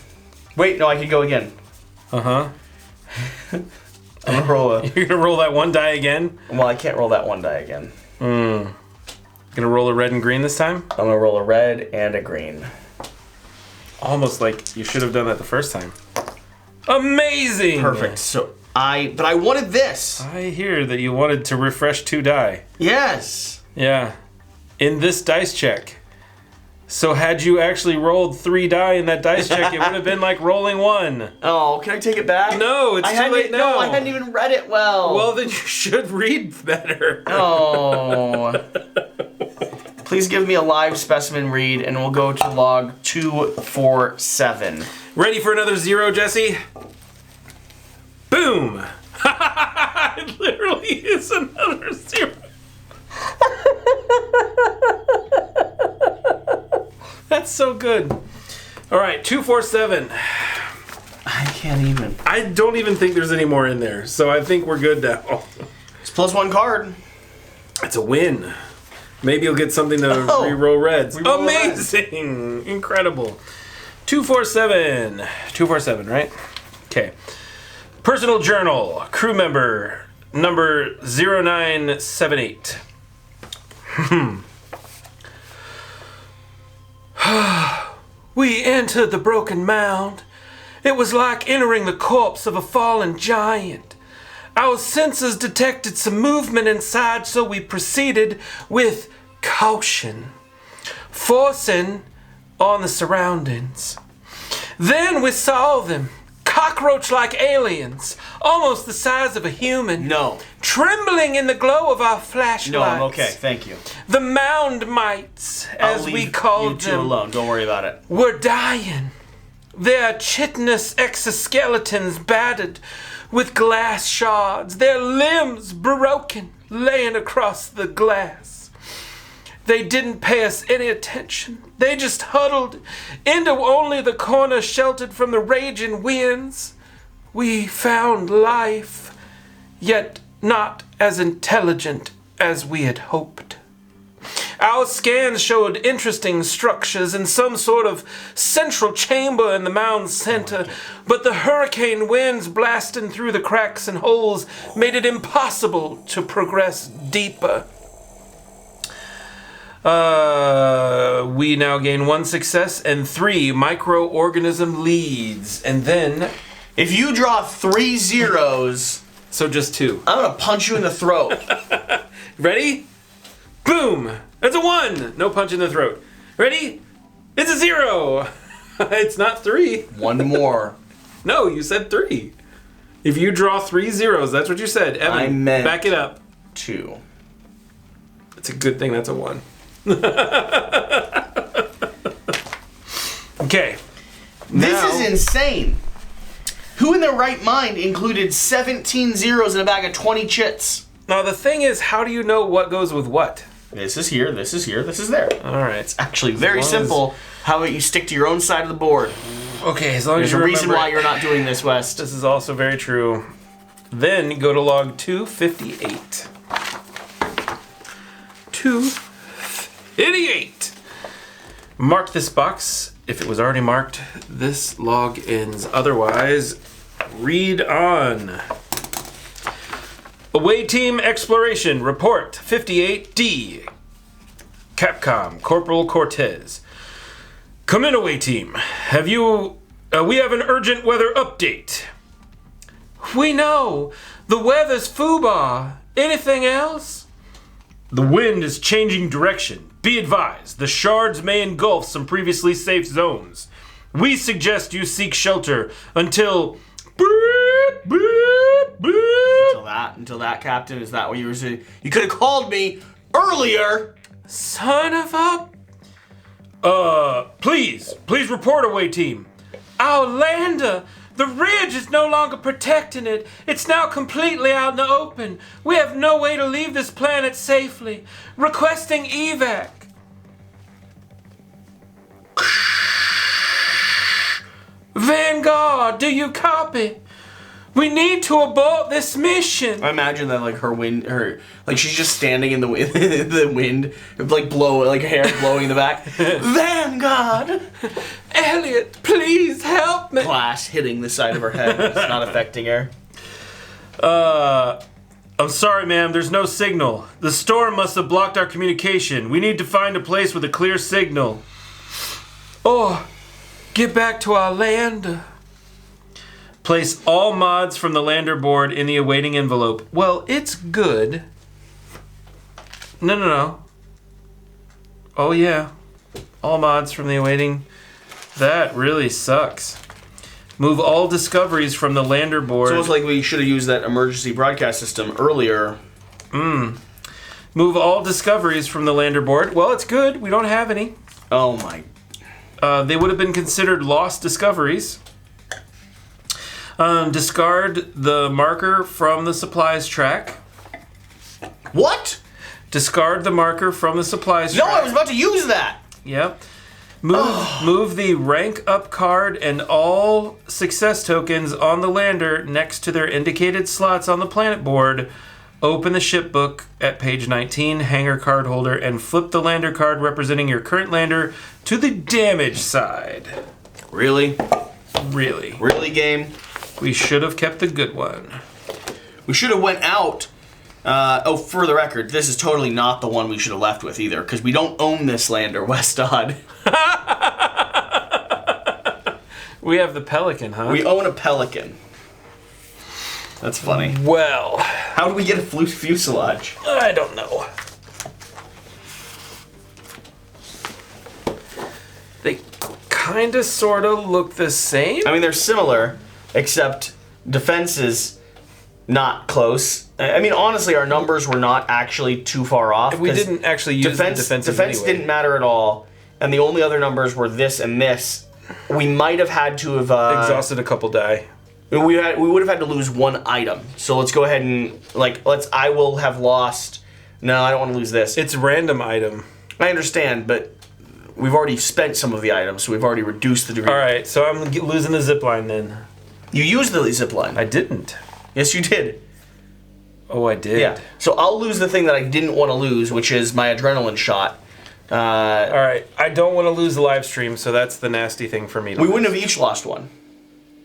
Speaker 1: Wait, no, I can go again.
Speaker 2: Uh-huh.
Speaker 1: I'm going to roll a...
Speaker 2: You're going to roll that one die again?
Speaker 1: Well, I can't roll that one die again.
Speaker 2: Going to roll a red and green this time?
Speaker 1: I'm going to roll a red and a green.
Speaker 2: Almost like you should have done that the first time. Amazing!
Speaker 1: Perfect. So but I wanted this.
Speaker 2: I hear that you wanted to refresh 2 die.
Speaker 1: Yes.
Speaker 2: Yeah. In this dice check. So had you actually rolled 3 die in that dice check, it would have been like rolling 1.
Speaker 1: Oh, can I take it back?
Speaker 2: No, it's too late now.
Speaker 1: No, I hadn't even read it well.
Speaker 2: Well, then you should read better.
Speaker 1: Oh. Please give me a live specimen read, and we'll go to log 247.
Speaker 2: Ready for another 0, Jesse? Boom! It literally is another 0. That's so good. All right, 247.
Speaker 1: I can't even.
Speaker 2: I don't even think there's any more in there, so I think we're good now.
Speaker 1: It's plus 1 card.
Speaker 2: It's a win. Maybe you'll get something to re-roll reds.
Speaker 1: Re-roll
Speaker 2: Amazing! Reds. Incredible. 247. 247, right? Okay. Personal journal. Crew member number 0978. We entered the broken mound. It was like entering the corpse of a fallen giant. Our senses detected some movement inside, so we proceeded with caution, forcing on the surroundings. Then we saw them, cockroach-like aliens, almost the size of a human.
Speaker 1: No.
Speaker 2: Trembling in the glow of our flashlights.
Speaker 1: No, I'm okay. Thank you.
Speaker 2: The mound mites, as we called them,
Speaker 1: alone. Don't worry about it.
Speaker 2: were dying. Their chitinous exoskeletons battered with glass shards, their limbs broken, laying across the glass. They didn't pay us any attention. They just huddled into only the corner sheltered from the raging winds. We found life, yet not as intelligent as we had hoped. Our scans showed interesting structures in some sort of central chamber in the mound's center, but the hurricane winds blasting through the cracks and holes made it impossible to progress deeper. We now gain 1 success and 3 microorganism leads. And then...
Speaker 1: If you draw 3 zeros...
Speaker 2: So just 2.
Speaker 1: I'm gonna punch you in the throat.
Speaker 2: Ready? Boom! That's a 1! No punch in the throat. Ready? It's a 0! It's not 3.
Speaker 1: 1 more.
Speaker 2: No, you said 3. If you draw 3 zeros, that's what you said. Evan,
Speaker 1: I meant
Speaker 2: back it up.
Speaker 1: 2.
Speaker 2: It's a good thing that's a 1. Okay.
Speaker 1: This is insane. Who in their right mind included 17 zeros in a bag of 20 chits?
Speaker 2: Now the thing is, how do you know what goes with what?
Speaker 1: This is here, this is here, this is there.
Speaker 2: Alright.
Speaker 1: It's actually very simple. How about you stick to your own side of the board?
Speaker 2: Okay, as long as
Speaker 1: There's
Speaker 2: you
Speaker 1: a reason
Speaker 2: remember
Speaker 1: why you're not doing this, West.
Speaker 2: This is also very true. Then go to log 258. 258. Mark this box. If it was already marked, this log ends. Otherwise, read on. Away Team Exploration Report 58D. Capcom Corporal Cortez. Come in, away team. Have you We have an urgent weather update. We know. The weather's foobar. Anything else? The wind is changing direction. Be advised, the shards may engulf some previously safe zones. We suggest you seek shelter until...
Speaker 1: Until that, Captain? Is that what you were saying? You could have called me earlier!
Speaker 2: Son of a... Please report away, team. Our lander, the ridge is no longer protecting it. It's now completely out in the open. We have no way to leave this planet safely. Requesting evac. Vanguard, do you copy? We need to abort this mission.
Speaker 1: I imagine that, like, she's just standing in the wind, the wind, like hair blowing in the back. Vanguard!
Speaker 2: Elliot, please help me.
Speaker 1: Glass hitting the side of her head. It's not affecting her.
Speaker 2: I'm sorry, ma'am, there's no signal. The storm must have blocked our communication. We need to find a place with a clear signal. Oh, get back to our lander. Place all mods from the lander board in the awaiting envelope. Well, it's good. No. Oh, yeah. All mods from the awaiting. That really sucks. Move all discoveries from the lander board.
Speaker 1: It's almost like we should have used that emergency broadcast system earlier.
Speaker 2: Move all discoveries from the lander board. Well, it's good. We don't have any.
Speaker 1: Oh, my.
Speaker 2: They would have been considered lost discoveries. Discard the marker from the supplies track.
Speaker 1: What?
Speaker 2: Discard the marker from the supplies track.
Speaker 1: No, I was about to use that.
Speaker 2: Yep. Move the rank up card and all success tokens on the lander next to their indicated slots on the planet board. Open the ship book at page 19, hangar card holder, and flip the lander card representing your current lander to the damage side.
Speaker 1: Really?
Speaker 2: Really, game? We should have kept the good one.
Speaker 1: We should have went out. For the record, this is totally not the one we should have left with either, because we don't own this lander, Westod.
Speaker 2: We have the Pelican, huh?
Speaker 1: We own a Pelican. That's funny.
Speaker 2: Well.
Speaker 1: How do we get a fuselage?
Speaker 2: I don't know. They kind of, sort of look the same.
Speaker 1: I mean, they're similar, except defense is not close. I mean, honestly, our numbers were not actually too far off.
Speaker 2: We didn't actually use the defenses
Speaker 1: Defense
Speaker 2: anyway.
Speaker 1: didn't matter at all, and the only other numbers were this and this. We might have had to have...
Speaker 2: exhausted a couple die.
Speaker 1: We would have had to lose one item. So let's go ahead and, I will have lost... No, I don't want to lose this.
Speaker 2: It's a random item.
Speaker 1: I understand, but we've already spent some of the items, so we've already reduced the degree.
Speaker 2: Alright, so I'm losing the zipline then.
Speaker 1: You used the zipline.
Speaker 2: I didn't.
Speaker 1: Yes, you did.
Speaker 2: Oh, I did?
Speaker 1: Yeah. So I'll lose the thing that I didn't want to lose, which is my adrenaline shot.
Speaker 2: Alright, I don't want to lose the live stream, so that's the nasty thing for me to
Speaker 1: We
Speaker 2: lose.
Speaker 1: wouldn't have each lost one.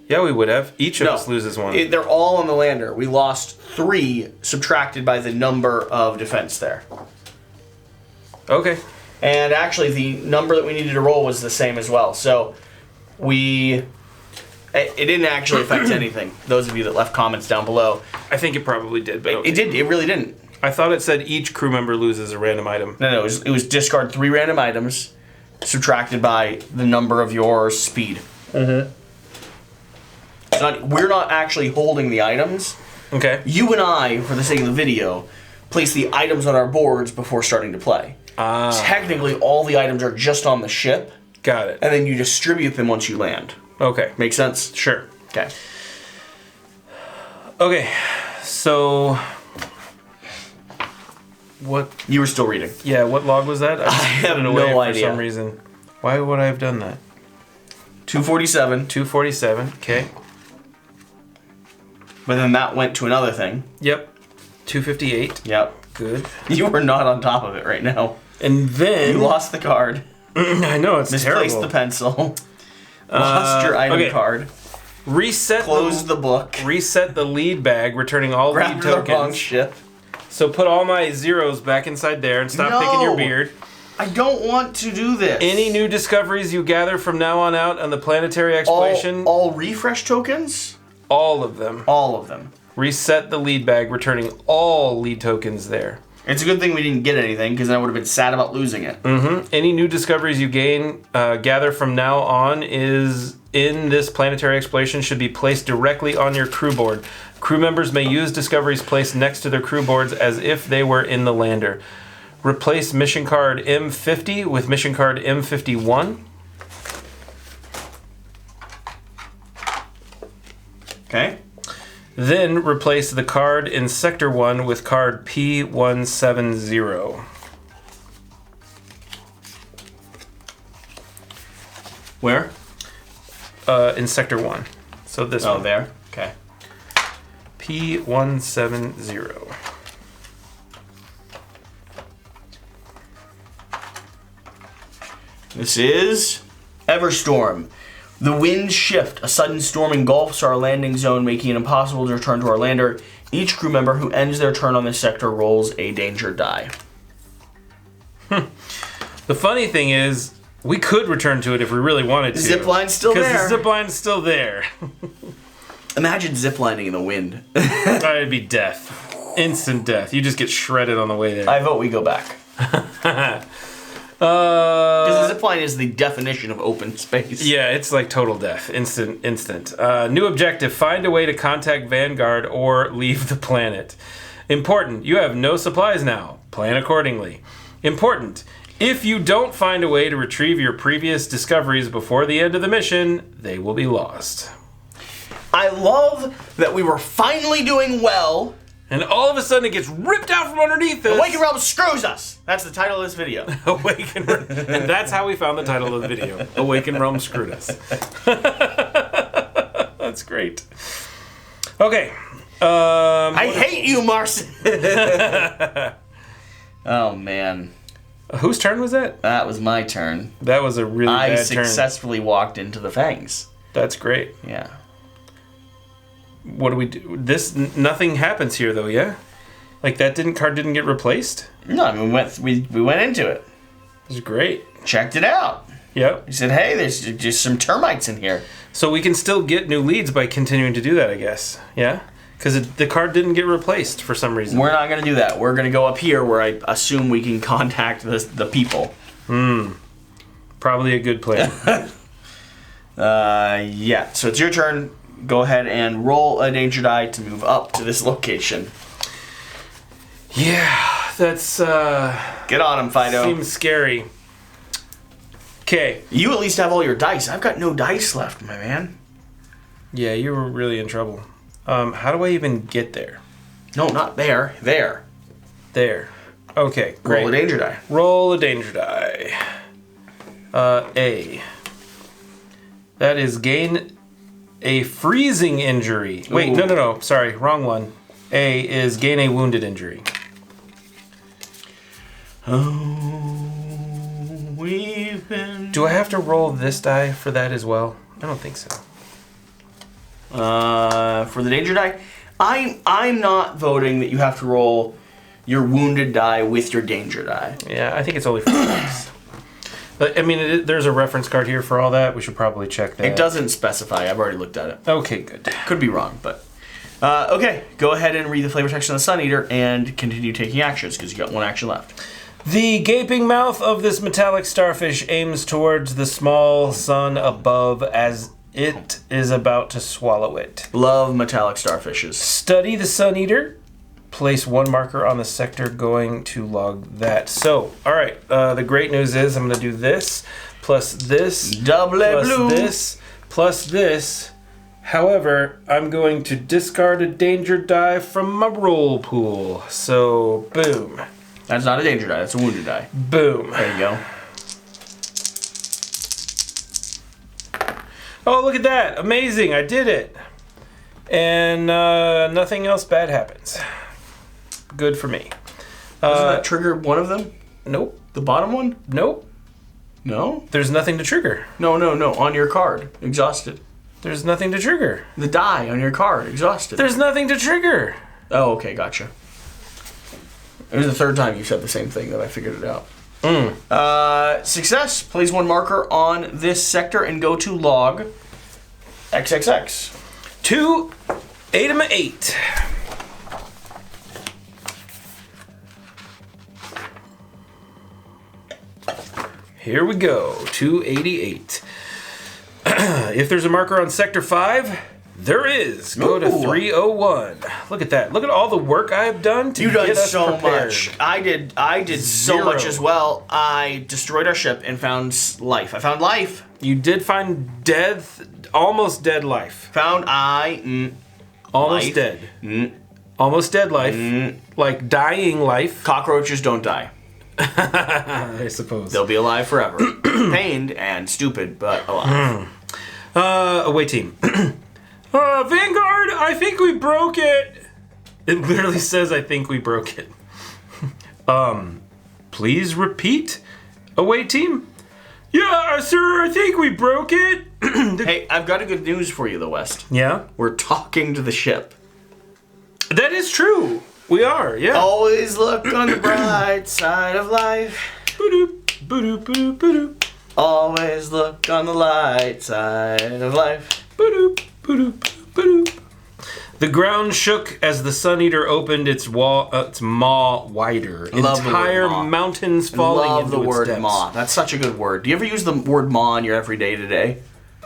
Speaker 2: Yeah, we would have. Each of us loses one.
Speaker 1: They're all on the lander. We lost 3 subtracted by the number of defense there.
Speaker 2: Okay.
Speaker 1: And actually, the number that we needed to roll was the same as well. So it didn't actually affect anything. Those of you that left comments down below.
Speaker 2: I think it probably did, but okay.
Speaker 1: It did. It really didn't.
Speaker 2: I thought it said each crew member loses a random item.
Speaker 1: No, it was discard 3 random items subtracted by the number of your speed.
Speaker 2: Mm-hmm.
Speaker 1: We're not actually holding the items.
Speaker 2: Okay.
Speaker 1: You and I, for the sake of the video, place the items on our boards before starting to play. Technically, all the items are just on the ship.
Speaker 2: Got it.
Speaker 1: And then you distribute them once you land.
Speaker 2: Okay.
Speaker 1: Make sense?
Speaker 2: Sure.
Speaker 1: Okay.
Speaker 2: Okay, so... What?
Speaker 1: You were still reading.
Speaker 2: Yeah, what log was that?
Speaker 1: I have no idea.
Speaker 2: For some reason. Why would I have done that?
Speaker 1: 247.
Speaker 2: 247, okay.
Speaker 1: But then that went to another thing.
Speaker 2: Yep. 258.
Speaker 1: Yep.
Speaker 2: Good.
Speaker 1: You were not on top of it right now.
Speaker 2: And then...
Speaker 1: You lost the card.
Speaker 2: I know, it's terrible.
Speaker 1: Misplaced the pencil. Lost your item card.
Speaker 2: Closed
Speaker 1: the book.
Speaker 2: Reset the lead bag, returning all lead tokens.
Speaker 1: The wrong ship.
Speaker 2: So put all my zeros back inside there and stop picking your beard.
Speaker 1: I don't want to do this.
Speaker 2: Any new discoveries you gather from now on out on the planetary exploration?
Speaker 1: All refresh tokens?
Speaker 2: All of them.
Speaker 1: All of them.
Speaker 2: Reset the lead bag, returning all lead tokens there.
Speaker 1: It's a good thing we didn't get anything, because I would have been sad about losing it.
Speaker 2: Any new discoveries you gather from now on is in this planetary exploration should be placed directly on your crew board. Crew members may use discoveries placed next to their crew boards as if they were in the lander. Replace mission card M50 with mission card M51.
Speaker 1: Okay.
Speaker 2: Then replace the card in Sector 1 with card P170.
Speaker 1: Where?
Speaker 2: In Sector 1. So this one.
Speaker 1: Oh, there? Okay.
Speaker 2: P170.
Speaker 1: This is Everstorm. The winds shift. A sudden storm engulfs our landing zone, making it impossible to return to our lander. Each crew member who ends their turn on this sector rolls a danger die.
Speaker 2: The funny thing is, we could return to it if we really wanted to.
Speaker 1: Zipline's still there.
Speaker 2: Because the zipline's still there.
Speaker 1: Imagine ziplining in the wind.
Speaker 2: I'd be death. Instant death. You just get shredded on the way there.
Speaker 1: I vote we go back. Because the zipline is the definition of open space.
Speaker 2: Yeah, it's like total death. Instant. New objective. Find a way to contact Vanguard or leave the planet. Important. You have no supplies now. Plan accordingly. Important. If you don't find a way to retrieve your previous discoveries before the end of the mission, they will be lost.
Speaker 1: I love that we were finally doing well.
Speaker 2: And all of a sudden it gets ripped out from underneath us.
Speaker 1: Awaken Realm screws us. That's the title of this video.
Speaker 2: Awaken Realm. And that's how we found the title of the video. Awaken Realm screwed us. That's great. Okay.
Speaker 1: I hate you, Marcy. Oh, man.
Speaker 2: Whose turn was that?
Speaker 1: That was my turn.
Speaker 2: That was a really bad turn.
Speaker 1: I successfully walked into the fangs.
Speaker 2: That's great.
Speaker 1: Yeah.
Speaker 2: What do we do? Nothing happens here though, yeah? Like that card didn't get replaced?
Speaker 1: No, I mean, we went into it.
Speaker 2: It was great.
Speaker 1: Checked it out.
Speaker 2: Yep.
Speaker 1: We said, hey, there's just some termites in here.
Speaker 2: So we can still get new leads by continuing to do that, I guess. Yeah? Because the card didn't get replaced for some reason.
Speaker 1: We're not going to do that. We're going to go up here where I assume we can contact the people.
Speaker 2: Probably a good plan.
Speaker 1: Yeah. So it's your turn. Go ahead and roll a danger die to move up to this location.
Speaker 2: Yeah, that's
Speaker 1: Get on him, Fido.
Speaker 2: seems scary. Okay.
Speaker 1: You at least have all your dice. I've got no dice left, my man.
Speaker 2: Yeah, you were really in trouble. How do I even get there?
Speaker 1: No, not there. There.
Speaker 2: There. Okay, great.
Speaker 1: Roll a danger die.
Speaker 2: Roll a danger die. A. That is gain a freezing injury. Wait,
Speaker 1: Ooh.
Speaker 2: no. Sorry, wrong one. A is gain a wounded injury.
Speaker 1: Oh, we've been...
Speaker 2: Do I have to roll this die for that as well? I don't think so.
Speaker 1: For the danger die, I'm not voting that you have to roll your wounded die with your danger die.
Speaker 2: Yeah, I think it's only for dice. But, I mean, there's a reference card here for all that. We should probably check that.
Speaker 1: It doesn't specify. I've already looked at it.
Speaker 2: Okay, good.
Speaker 1: Could be wrong, but... okay, go ahead and read the flavor text on the Sun Eater and continue taking actions, because you got one action left.
Speaker 2: The gaping mouth of this metallic starfish aims towards the small sun above as it is about to swallow it.
Speaker 1: Love metallic starfishes.
Speaker 2: Study the Sun Eater. Place one marker on the sector going to log that. So, all right, the great news is I'm going to do this, plus this,
Speaker 1: Double
Speaker 2: plus
Speaker 1: blue.
Speaker 2: this, plus this. However, I'm going to discard a danger die from my roll pool. So, boom.
Speaker 1: That's not a danger die, that's a wounded die.
Speaker 2: Boom.
Speaker 1: There you go.
Speaker 2: Oh, look at that. Amazing. I did it. And nothing else bad happens. Good for me.
Speaker 1: Doesn't that trigger one of them?
Speaker 2: Nope.
Speaker 1: The bottom one?
Speaker 2: Nope.
Speaker 1: No?
Speaker 2: There's nothing to trigger.
Speaker 1: No. On your card. Exhausted.
Speaker 2: There's nothing to trigger.
Speaker 1: The die on your card. Exhausted.
Speaker 2: There's nothing to trigger.
Speaker 1: Oh, okay, gotcha. It was the third time you said the same thing that I figured it out. Success. Place 1 marker on this sector and go to log XXX.
Speaker 2: 2, 8. Here we go, 288. If there's a marker on Sector 5, there is. Go to 301. Look at that. Look at all the work I've done to
Speaker 1: You've
Speaker 2: get
Speaker 1: done
Speaker 2: us
Speaker 1: so
Speaker 2: prepared.
Speaker 1: much. I did so much as well. I destroyed our ship and found life. I found life.
Speaker 2: You did find almost dead life.
Speaker 1: Found
Speaker 2: Almost
Speaker 1: life.
Speaker 2: dead. Almost dead life. Like dying life.
Speaker 1: Cockroaches don't die.
Speaker 2: I suppose.
Speaker 1: They'll be alive forever. Pained and stupid, but alive.
Speaker 2: Away team. Vanguard, I think we broke it. It literally says, I think we broke it. Please repeat. Away team. Yeah, sir, I think we broke it.
Speaker 1: Hey, I've got a good news for you, the West.
Speaker 2: Yeah?
Speaker 1: We're talking to the ship.
Speaker 2: That is true. We are, yeah.
Speaker 1: Always look on the bright side of life.
Speaker 2: Boop, boop, boop, boop.
Speaker 1: Always look on the light side of life.
Speaker 2: Boop, boop, boop. The ground shook as the Sun Eater opened its maw wider.
Speaker 1: Love
Speaker 2: Entire
Speaker 1: the word maw.
Speaker 2: mountains falling
Speaker 1: Love
Speaker 2: into
Speaker 1: the
Speaker 2: its
Speaker 1: word
Speaker 2: depths.
Speaker 1: maw. That's such a good word. Do you ever use the word maw in your everyday today?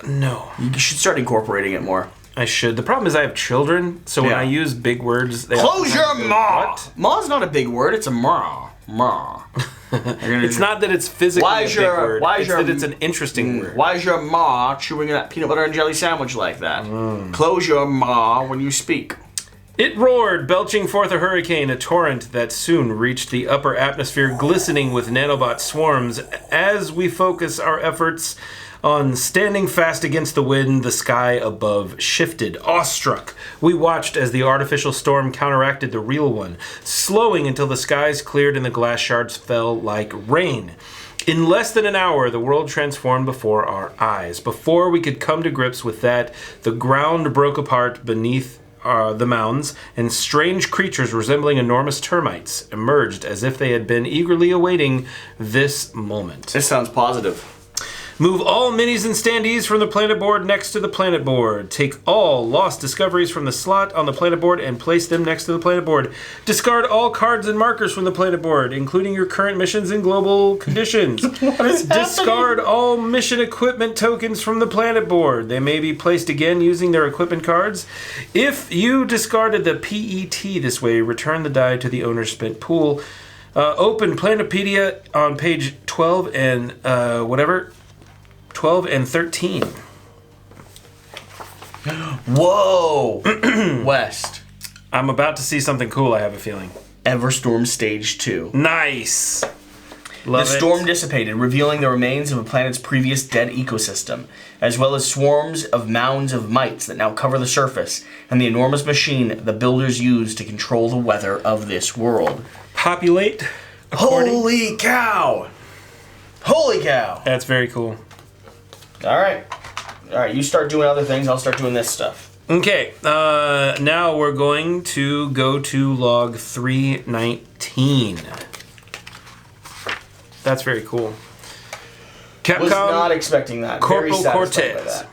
Speaker 2: No.
Speaker 1: You should start incorporating it more.
Speaker 2: I should. The problem is I have children, so when
Speaker 1: Yeah.
Speaker 2: I use big words, they
Speaker 1: Close your
Speaker 2: often go,
Speaker 1: maw.
Speaker 2: What?
Speaker 1: Maw's not a big word. It's a maw. Maw.
Speaker 2: It's not that it's physically a big word. It's that it's an interesting word.
Speaker 1: Why is your maw chewing that peanut butter and jelly sandwich like that? Close your maw when you speak.
Speaker 2: It roared, belching forth a hurricane, a torrent that soon reached the upper atmosphere, glistening with nanobot swarms. As we focus our efforts on standing fast against the wind, the sky above shifted. Awestruck, we watched as the artificial storm counteracted the real one, slowing until the skies cleared and the glass shards fell like rain. In less than an hour, the world transformed before our eyes. Before we could come to grips with that, the ground broke apart beneath the mounds, and strange creatures resembling enormous termites emerged as if they had been eagerly awaiting this moment.
Speaker 1: This sounds positive.
Speaker 2: Move all minis and standees from the planet board next to the planet board. Take all lost discoveries from the slot on the planet board and place them next to the planet board. Discard all cards and markers from the planet board, including your current missions and global conditions. Discard all mission equipment tokens from the planet board. They may be placed again using their equipment cards. If you discarded the PET this way, return the die to the owner's spent pool. Open Planetopedia on page 12 and 12 and 13.
Speaker 1: Whoa! West.
Speaker 2: I'm about to see something cool, I have a feeling.
Speaker 1: Everstorm Stage 2.
Speaker 2: Nice!
Speaker 1: The
Speaker 2: Love it.
Speaker 1: storm dissipated, revealing the remains of a planet's previous dead ecosystem, as well as swarms of mounds of mites that now cover the surface, and the enormous machine the builders used to control the weather of this world.
Speaker 2: Populate. According.
Speaker 1: Holy cow! Holy cow!
Speaker 2: That's very cool.
Speaker 1: Alright, you start doing other things, I'll start doing this stuff.
Speaker 2: Okay, now we're going to go to log 319. That's very cool. Capcom
Speaker 1: Was not expecting that. Very
Speaker 2: Corporal
Speaker 1: satisfied by
Speaker 2: Cortez.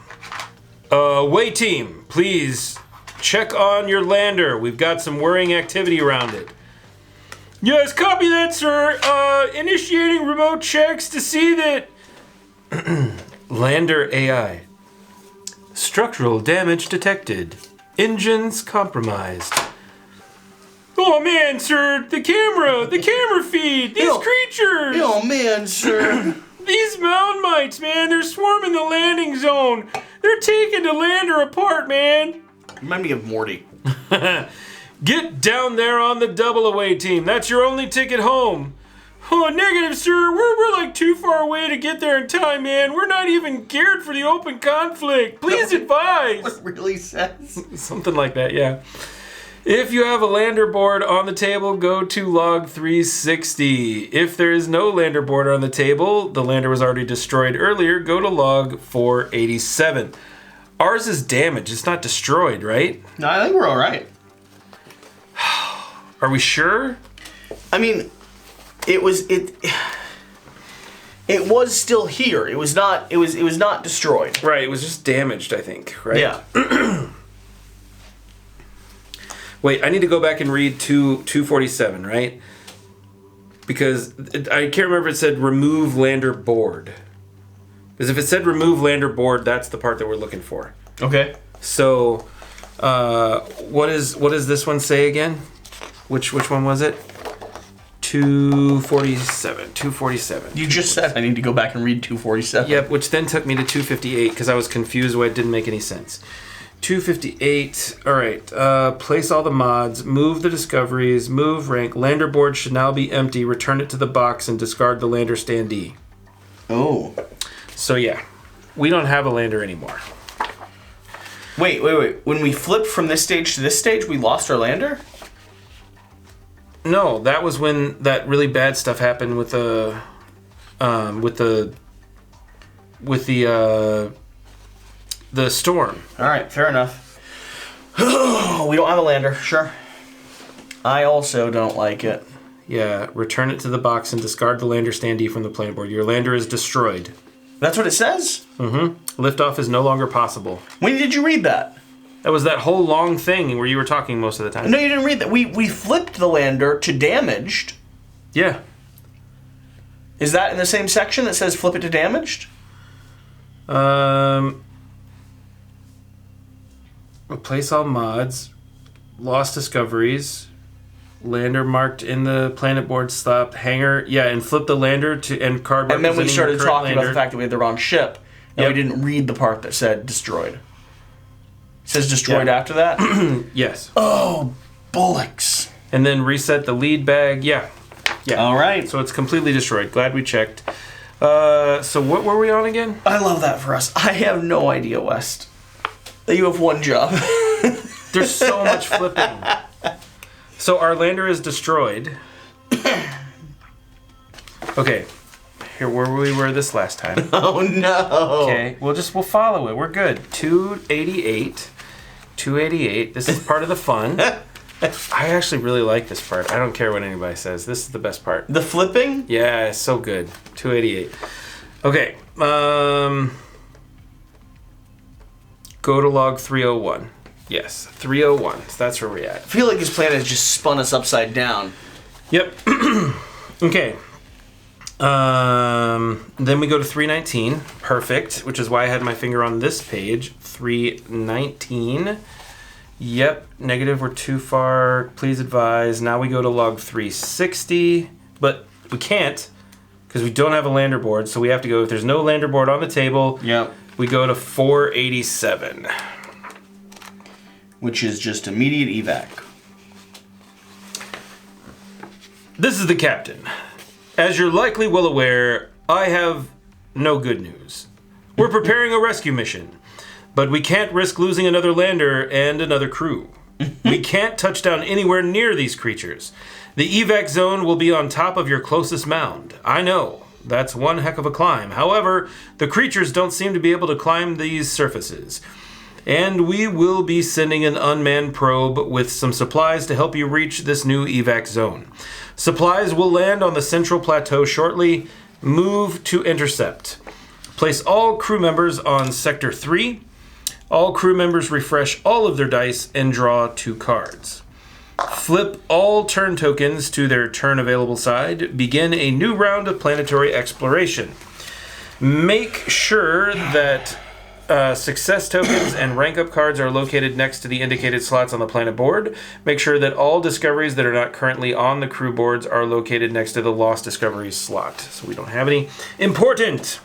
Speaker 1: that.
Speaker 2: Way team, please check on your lander. We've got some worrying activity around it. Yes, copy that, sir. Initiating remote checks to see that... Lander AI. Structural damage detected. Engines compromised. Oh man, sir, the camera feed, these creatures.
Speaker 1: Oh man, sir.
Speaker 2: These mound mites, man, they're swarming the landing zone. They're taking the lander apart, man.
Speaker 1: Remind me of Morty.
Speaker 2: Get down there on the double away team. That's your only ticket home. Oh, negative, sir. We're like too far away to get there in time, man. We're not even geared for the open conflict. Please advise.
Speaker 1: What it really says?
Speaker 2: Something like that, yeah. If you have a lander board on the table, go to log 360. If there is no lander board on the table, the lander was already destroyed earlier, go to log 487. Ours is damaged. It's not destroyed, right?
Speaker 1: No, I think we're all right.
Speaker 2: Are we sure?
Speaker 1: I mean, it was it was still here. It was not. It was not destroyed.
Speaker 2: Right. It was just damaged, I think. Right.
Speaker 1: Yeah.
Speaker 2: Wait, I need to go back and read 247, right? Because I can't remember if it said remove lander board. Because if it said remove lander board, that's the part that we're looking for.
Speaker 1: Okay.
Speaker 2: So, what does this one say again? Which one was it? 247. 247.
Speaker 1: You just said I need to go back and read 247.
Speaker 2: Yep, which then took me to 258 because I was confused why it didn't make any sense. 258. All right. Place all the mods. Move the discoveries. Move rank. Lander board should now be empty. Return it to the box and discard the lander standee.
Speaker 1: Oh.
Speaker 2: So yeah, we don't have a lander anymore.
Speaker 1: Wait. When we flipped from this stage to this stage, we lost our lander?
Speaker 2: No, that was when that really bad stuff happened with the storm.
Speaker 1: All right, fair enough. We don't have a lander, sure. I also don't like it.
Speaker 2: Yeah, return it to the box and discard the lander standee from the planet board. Your lander is destroyed.
Speaker 1: That's what it says?
Speaker 2: Mm-hmm. Liftoff is no longer possible.
Speaker 1: When did you read that?
Speaker 2: That was that whole long thing where you were talking most of the time.
Speaker 1: No, you didn't read that. We flipped the lander to damaged.
Speaker 2: Yeah.
Speaker 1: Is that in the same section that says flip it to damaged?
Speaker 2: Replace all mods. Lost discoveries. Lander marked in the planet board slot. Hangar. Yeah, and flip the lander to end card.
Speaker 1: And then we started talking about the
Speaker 2: lander.
Speaker 1: fact that we had the wrong ship. And we didn't read the part that said destroyed. It says destroyed after that?
Speaker 2: Yes.
Speaker 1: Oh, bullocks.
Speaker 2: And then reset the lead bag. Yeah.
Speaker 1: All right.
Speaker 2: So it's completely destroyed. Glad we checked. So what were we on again?
Speaker 1: I love that for us. I have no idea, West. That you have one job.
Speaker 2: There's so much flipping. So our lander is destroyed. Okay. Here, where we were this last time.
Speaker 1: Oh, no.
Speaker 2: Okay. We'll follow it. We're good. 288. 288. This is part of the fun. I actually really like this part. I don't care what anybody says. This is the best part.
Speaker 1: The flipping?
Speaker 2: Yeah, it's so good. 288. Okay. Go to log 301. Yes, 301. So that's where we're at.
Speaker 1: I feel like this planet has just spun us upside down.
Speaker 2: Yep. Okay. Then we go to 319. Perfect. Which is why I had my finger on this page. 319. Yep. Negative. We're too far. Please advise. Now we go to log 360. But we can't because we don't have a lander board. So we have to go. If there's no lander board on the table,
Speaker 1: Yep.
Speaker 2: we go to 487.
Speaker 1: Which is just immediate evac.
Speaker 2: This is the captain. As you're likely well aware, I have no good news. We're preparing a rescue mission, but we can't risk losing another lander and another crew. We can't touch down anywhere near these creatures. The evac zone will be on top of your closest mound. I know, that's one heck of a climb. However, the creatures don't seem to be able to climb these surfaces. And we will be sending an unmanned probe with some supplies to help you reach this new evac zone. Supplies will land on the central plateau shortly. Move to intercept. Place all crew members on Sector 3. All crew members refresh all of their dice and draw 2 cards. Flip all turn tokens to their turn available side. Begin a new round of planetary exploration. Make sure that success tokens and rank up cards are located next to the indicated slots on the planet board. Make sure that all discoveries that are not currently on the crew boards are located next to the lost discoveries slot. So we don't have any. Important!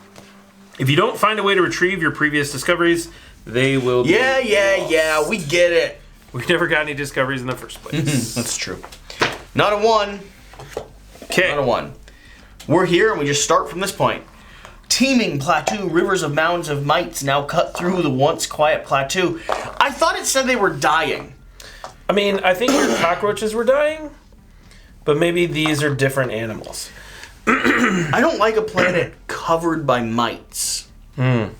Speaker 2: If you don't find a way to retrieve your previous discoveries, they will be
Speaker 1: Yeah, we get it.
Speaker 2: We never got any discoveries in the first place.
Speaker 1: That's true. Not a 1.
Speaker 2: Okay.
Speaker 1: Not a 1. We're here and we just start from this point. Teeming plateau, rivers of mounds of mites now cut through the once quiet plateau. I thought it said they were dying.
Speaker 2: I mean, I think your cockroaches were dying, but maybe these are different animals.
Speaker 1: I don't like a planet covered by mites. I'm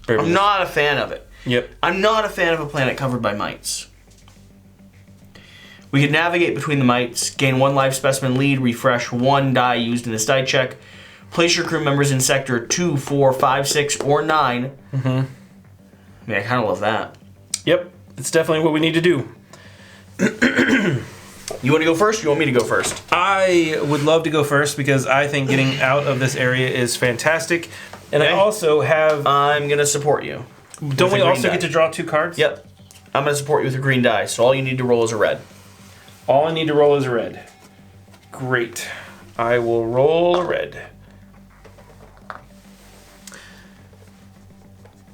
Speaker 1: not a fan of it.
Speaker 2: Yep.
Speaker 1: I'm not a fan of a planet covered by mites. We can navigate between the mites, gain 1 life specimen lead, refresh 1 die used in this die check, Place your crew members in sector 2, 4, 5, 6, or 9. Mm-hmm. Yeah, I kind of love that.
Speaker 2: Yep, it's definitely what we need to do.
Speaker 1: You want to go first? Or you want me to go first?
Speaker 2: I would love to go first because I think getting out of this area is fantastic. And
Speaker 1: Okay.
Speaker 2: I also have...
Speaker 1: I'm going to support you.
Speaker 2: don't we also
Speaker 1: die.
Speaker 2: get to draw 2 cards?
Speaker 1: Yep. I'm going to support you with a green die, so all you need to roll is a red.
Speaker 2: All I need to roll is a red. Great. I will roll a red.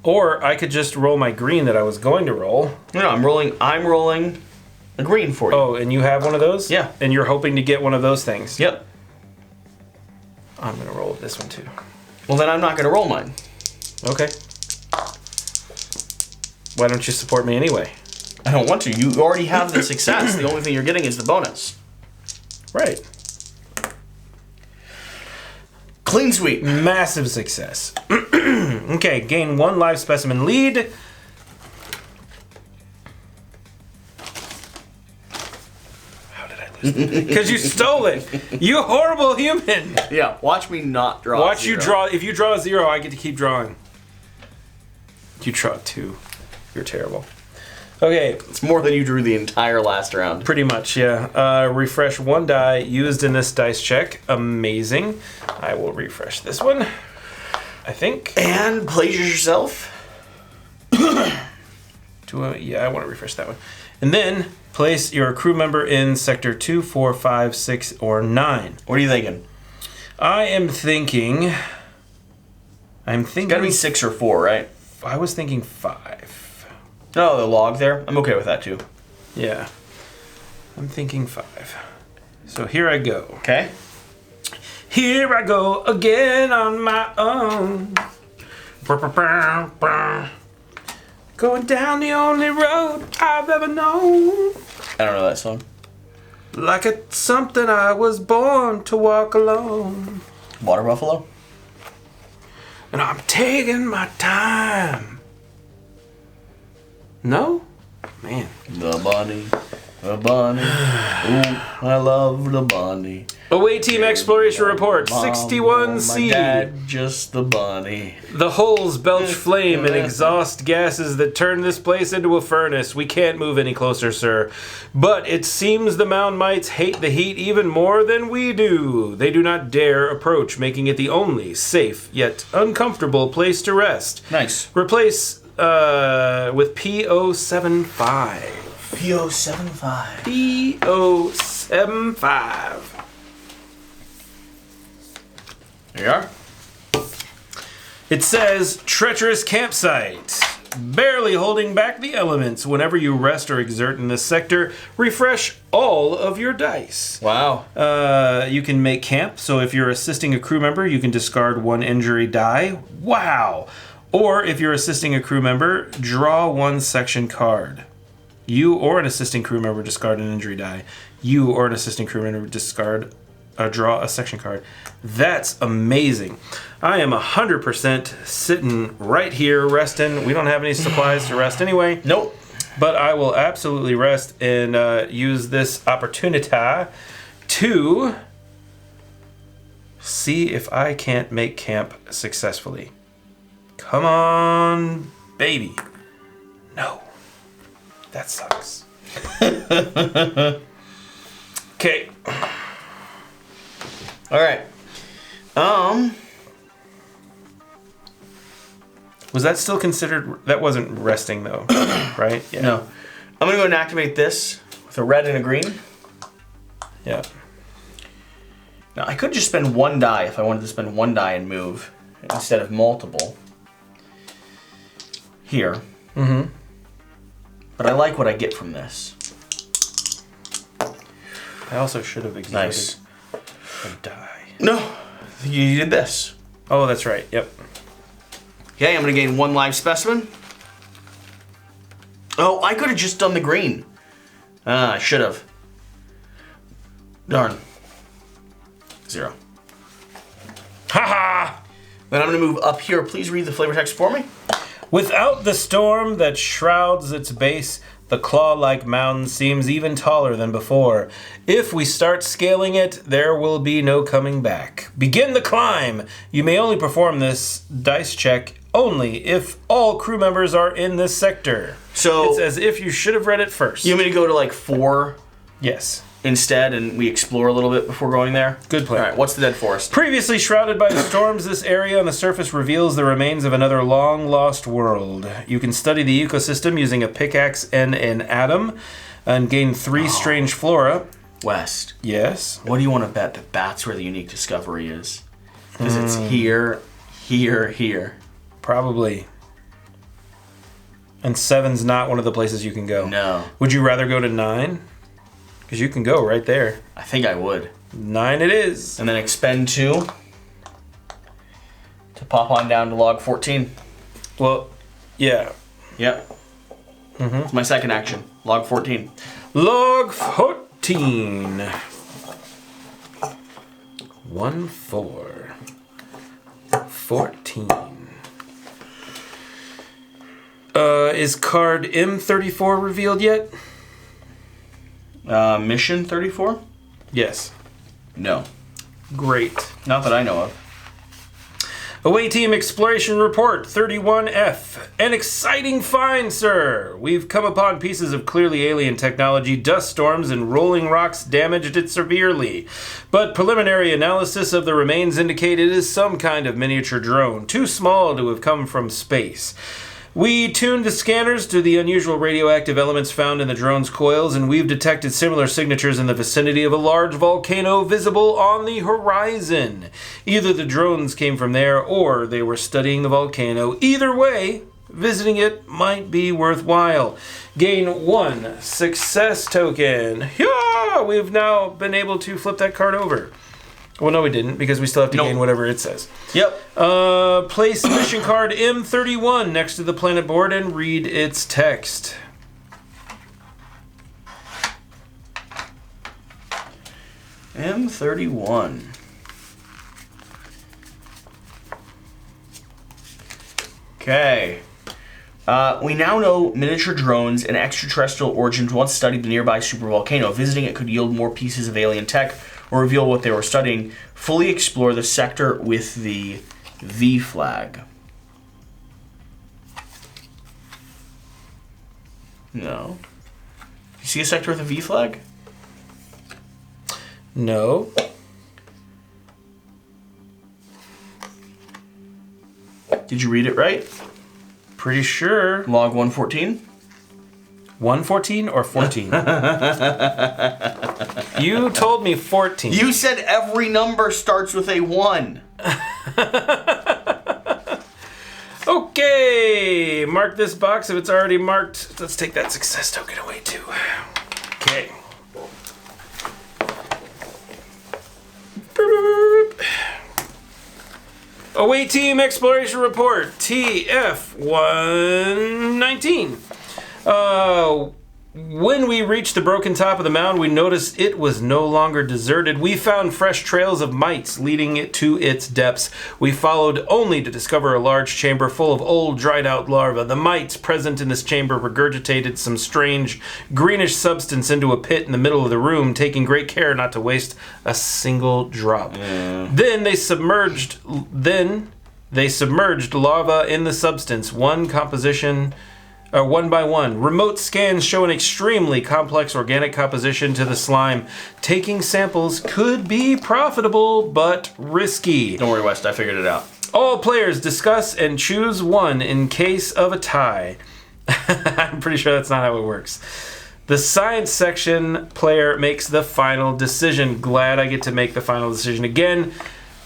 Speaker 2: Or I could just roll my green that I was going to roll.
Speaker 1: No, I'm rolling a green for you.
Speaker 2: Oh, and you have one of those?
Speaker 1: Yeah.
Speaker 2: And you're hoping to get one of those things?
Speaker 1: Yep.
Speaker 2: I'm going to roll this one too.
Speaker 1: Well, then I'm not going to roll mine.
Speaker 2: Okay. Why don't you support me anyway?
Speaker 1: I don't want to. You already have the success. The only thing you're getting is the bonus.
Speaker 2: Right.
Speaker 1: Clean sweep.
Speaker 2: Massive success. Okay, gain 1 live specimen lead. How did I lose that? Because you stole it. You horrible human.
Speaker 1: Yeah, watch me not draw.
Speaker 2: Watch
Speaker 1: zero.
Speaker 2: you draw. If you draw a 0, I get to keep drawing. You draw 2. You're terrible. Okay,
Speaker 1: It's more than you drew the entire last round.
Speaker 2: pretty much, yeah. Refresh 1 die used in this dice check. Amazing. I will refresh this one, I think.
Speaker 1: And pleasure yourself.
Speaker 2: Yeah, I want to refresh that one. And then place your crew member in sector 2, 4, 5, 6, or 9.
Speaker 1: What are you thinking?
Speaker 2: I am thinking...
Speaker 1: Gotta be 6 or 4, right?
Speaker 2: I was thinking 5.
Speaker 1: No, the log there. I'm okay with that too.
Speaker 2: Yeah. I'm thinking 5. So here I go.
Speaker 1: Okay.
Speaker 2: Here I go again on my own. Going down the only road I've ever known.
Speaker 1: I don't know that song.
Speaker 2: Like it's something I was born to walk alone.
Speaker 1: Water Buffalo?
Speaker 2: And I'm taking my time. No? Man.
Speaker 1: The bunny. The bunny. Ooh, I love the bunny.
Speaker 2: Away team exploration report.
Speaker 1: Mom,
Speaker 2: 61C.
Speaker 1: My dad, just the bunny.
Speaker 2: The holes belch flame and exhaust gases that turn this place into a furnace. We can't move any closer, sir. But it seems the mound mites hate the heat even more than we do. They do not dare approach, making it the only safe yet uncomfortable place to rest.
Speaker 1: Nice.
Speaker 2: Replace with P075.
Speaker 1: P075.
Speaker 2: P075.
Speaker 1: There you are.
Speaker 2: It says, treacherous campsite. Barely holding back the elements. Whenever you rest or exert in this sector, refresh all of your dice.
Speaker 1: Wow.
Speaker 2: You can make camp, so if you're assisting a crew member, you can discard 1 injury die. Wow. Or if you're assisting a crew member, draw 1 section card. You or an assisting crew member discard an injury die. You or an assisting crew member draw a section card. That's amazing. I am 100% sitting right here resting. We don't have any supplies to rest anyway.
Speaker 1: Nope.
Speaker 2: But I will absolutely rest and use this opportunity to see if I can't make camp successfully. Come on, baby. No. That sucks. Okay.
Speaker 1: All right.
Speaker 2: Was that still considered... That wasn't resting, though, right? Yeah.
Speaker 1: No. I'm going to go and activate this with a red and a green.
Speaker 2: Yeah.
Speaker 1: Now, I could just spend 1 die if I wanted to spend 1 die and move instead of multiple. Here.
Speaker 2: Mm-hmm.
Speaker 1: But I like what I get from this.
Speaker 2: I also should have exerted
Speaker 1: Nice.
Speaker 2: a die.
Speaker 1: No. You did this.
Speaker 2: Oh, that's right. Yep.
Speaker 1: Okay, I'm going to gain 1 live specimen. Oh, I could have just done the green. I should have. Darn. 0.
Speaker 2: Ha-ha!
Speaker 1: Then I'm going to move up here. Please read the flavor text for me.
Speaker 2: Without the storm that shrouds its base, The claw-like mound seems even taller than before. If we start scaling it, there will be no coming back. Begin the climb! You may only perform this dice check only if all crew members are in this sector.
Speaker 1: So
Speaker 2: it's as if you should have read it first.
Speaker 1: You want me to go to like 4?
Speaker 2: Yes.
Speaker 1: Instead, and we explore a little bit before going there?
Speaker 2: Good plan.
Speaker 1: All right, what's the dead forest?
Speaker 2: Previously shrouded by the storms, this area on the surface reveals the remains of another long-lost world. You can study the ecosystem using a pickaxe and an atom, and gain 3 strange flora.
Speaker 1: West.
Speaker 2: Yes?
Speaker 1: What do you want to bet that's where the unique discovery is? Because it's here, here, here.
Speaker 2: Probably. And 7's not one of the places you can go.
Speaker 1: No.
Speaker 2: Would you rather go to 9? Because you can go right there.
Speaker 1: I think I would.
Speaker 2: 9 it is.
Speaker 1: And then expend 2 to pop on down to log 14.
Speaker 2: Well, yeah.
Speaker 1: Yep. It's my second action. Log 14.
Speaker 2: Log 14. 1, 4. 14. Is card M34 revealed yet?
Speaker 1: Mission 34?
Speaker 2: Yes.
Speaker 1: No.
Speaker 2: Great.
Speaker 1: Not that I know of.
Speaker 2: Away Team Exploration Report 31F. An exciting find, sir. We've come upon pieces of clearly alien technology. Dust storms and rolling rocks damaged it severely. But preliminary analysis of the remains indicate it is some kind of miniature drone, too small to have come from space. We tuned the scanners to the unusual radioactive elements found in the drone's coils, and we've detected similar signatures in the vicinity of a large volcano visible on the horizon. Either the drones came from there, or they were studying the volcano. Either way, visiting it might be worthwhile. Gain 1 success token. Yeah! We've now been able to flip that card over. Well, no, we didn't, because we still have to gain whatever it says.
Speaker 1: Yep.
Speaker 2: Place mission card M31 next to the planet board and read its text.
Speaker 1: M31. Okay. We now know miniature drones and extraterrestrial origins once studied the nearby supervolcano. Visiting it could yield more pieces of alien tech or reveal what they were studying. Fully explore the sector with the V flag. No. You see a sector with a V flag?
Speaker 2: No.
Speaker 1: Did you read it right?
Speaker 2: Pretty sure.
Speaker 1: Log 114?
Speaker 2: 114 or 14? You told me 14.
Speaker 1: You said every number starts with a 1.
Speaker 2: Okay, mark this box if it's already marked. Let's take that success token away too. Okay. Away Team Exploration Report, TF-119. When we reached the broken top of the mound, we noticed it was no longer deserted. We found fresh trails of mites leading it to its depths. We followed only to discover a large chamber full of old, dried-out larvae. The mites present in this chamber regurgitated some strange, greenish substance into a pit in the middle of the room, taking great care not to waste a single drop. Then they submerged lava in the substance, one by one. Remote scans show an extremely complex organic composition to the slime. Taking samples could be profitable, but risky.
Speaker 1: Don't worry, West, I figured it out.
Speaker 2: All players discuss and choose one in case of a tie. I'm pretty sure that's not how it works. The science section player makes the final decision. Glad I get to make the final decision again.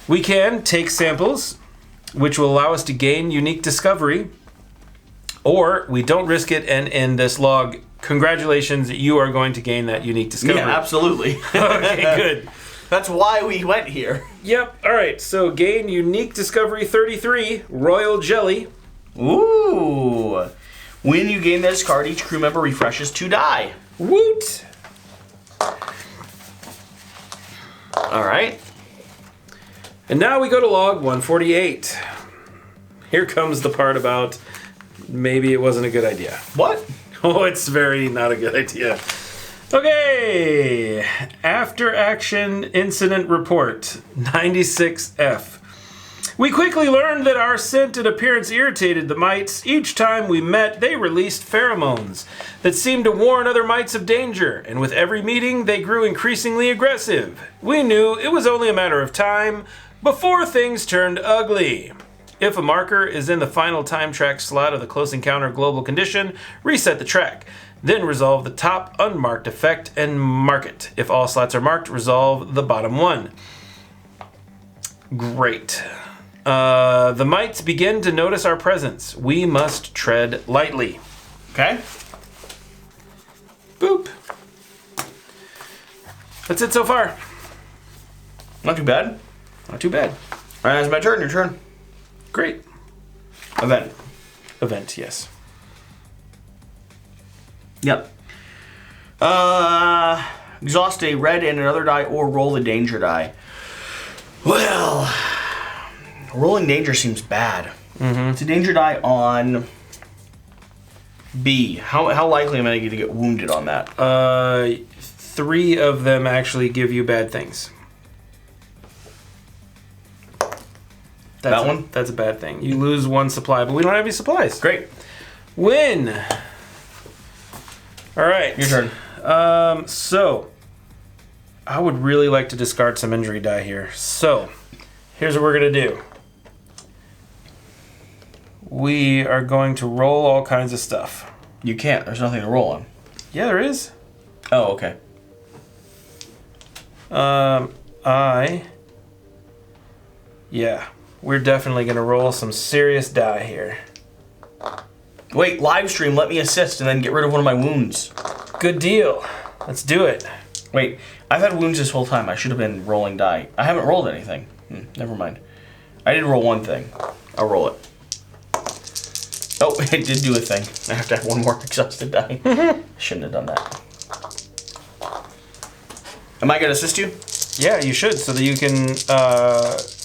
Speaker 2: We can take samples, which will allow us to gain unique discovery. Or we don't risk it and end this log. Congratulations, you are going to gain that unique discovery.
Speaker 1: Yeah, absolutely.
Speaker 2: Okay, good.
Speaker 1: That's why we went here.
Speaker 2: Yep, alright, so gain unique discovery 33, Royal Jelly.
Speaker 1: Ooh. When you gain this card, each crew member refreshes 2 die.
Speaker 2: Woot!
Speaker 1: Alright.
Speaker 2: And now we go to log 148. Here comes the part about maybe it wasn't a good idea.
Speaker 1: What?
Speaker 2: Oh, it's very not a good idea. Okay. After action incident report 96F. We quickly learned that our scent and appearance irritated the mites. Each time we met, they released pheromones that seemed to warn other mites of danger, and with every meeting, they grew increasingly aggressive. We knew it was only a matter of time before things turned ugly. If a marker is in the final time track slot of the close encounter global condition, reset the track. Then resolve the top unmarked effect and mark it. If all slots are marked, resolve the bottom one. Great. The mites begin to notice our presence. We must tread lightly.
Speaker 1: Okay.
Speaker 2: Boop. That's it so far.
Speaker 1: Not too bad.
Speaker 2: Not too bad.
Speaker 1: All right, it's my turn. Your turn.
Speaker 2: Great.
Speaker 1: Event.
Speaker 2: Event, yes.
Speaker 1: Yep. Exhaust a red and another die or roll the danger die. Well, rolling danger seems bad. Mm-hmm. It's a danger die on B. How likely am I going to get wounded on that?
Speaker 2: 3 of them actually give you bad things. That's a bad thing. You lose 1 supply, but we don't have any supplies.
Speaker 1: Great.
Speaker 2: Win. All right.
Speaker 1: Your turn.
Speaker 2: So, I would really like to discard some injury die here. So, here's what we're going to do. We are going to roll all kinds of stuff.
Speaker 1: You can't. There's nothing to roll on.
Speaker 2: Yeah, there is.
Speaker 1: Oh, okay.
Speaker 2: Yeah, we're definitely going to roll some serious die here.
Speaker 1: Wait, live stream, let me assist and then get rid of one of my wounds.
Speaker 2: Good deal. Let's do it.
Speaker 1: Wait, I've had wounds this whole time. I should have been rolling die. I haven't rolled anything. Never mind. I did roll one thing. I'll roll it. Oh, it did do a thing. I have to have one more exhausted die. Shouldn't have done that. Am I going to assist you?
Speaker 2: Yeah, you should, so that you can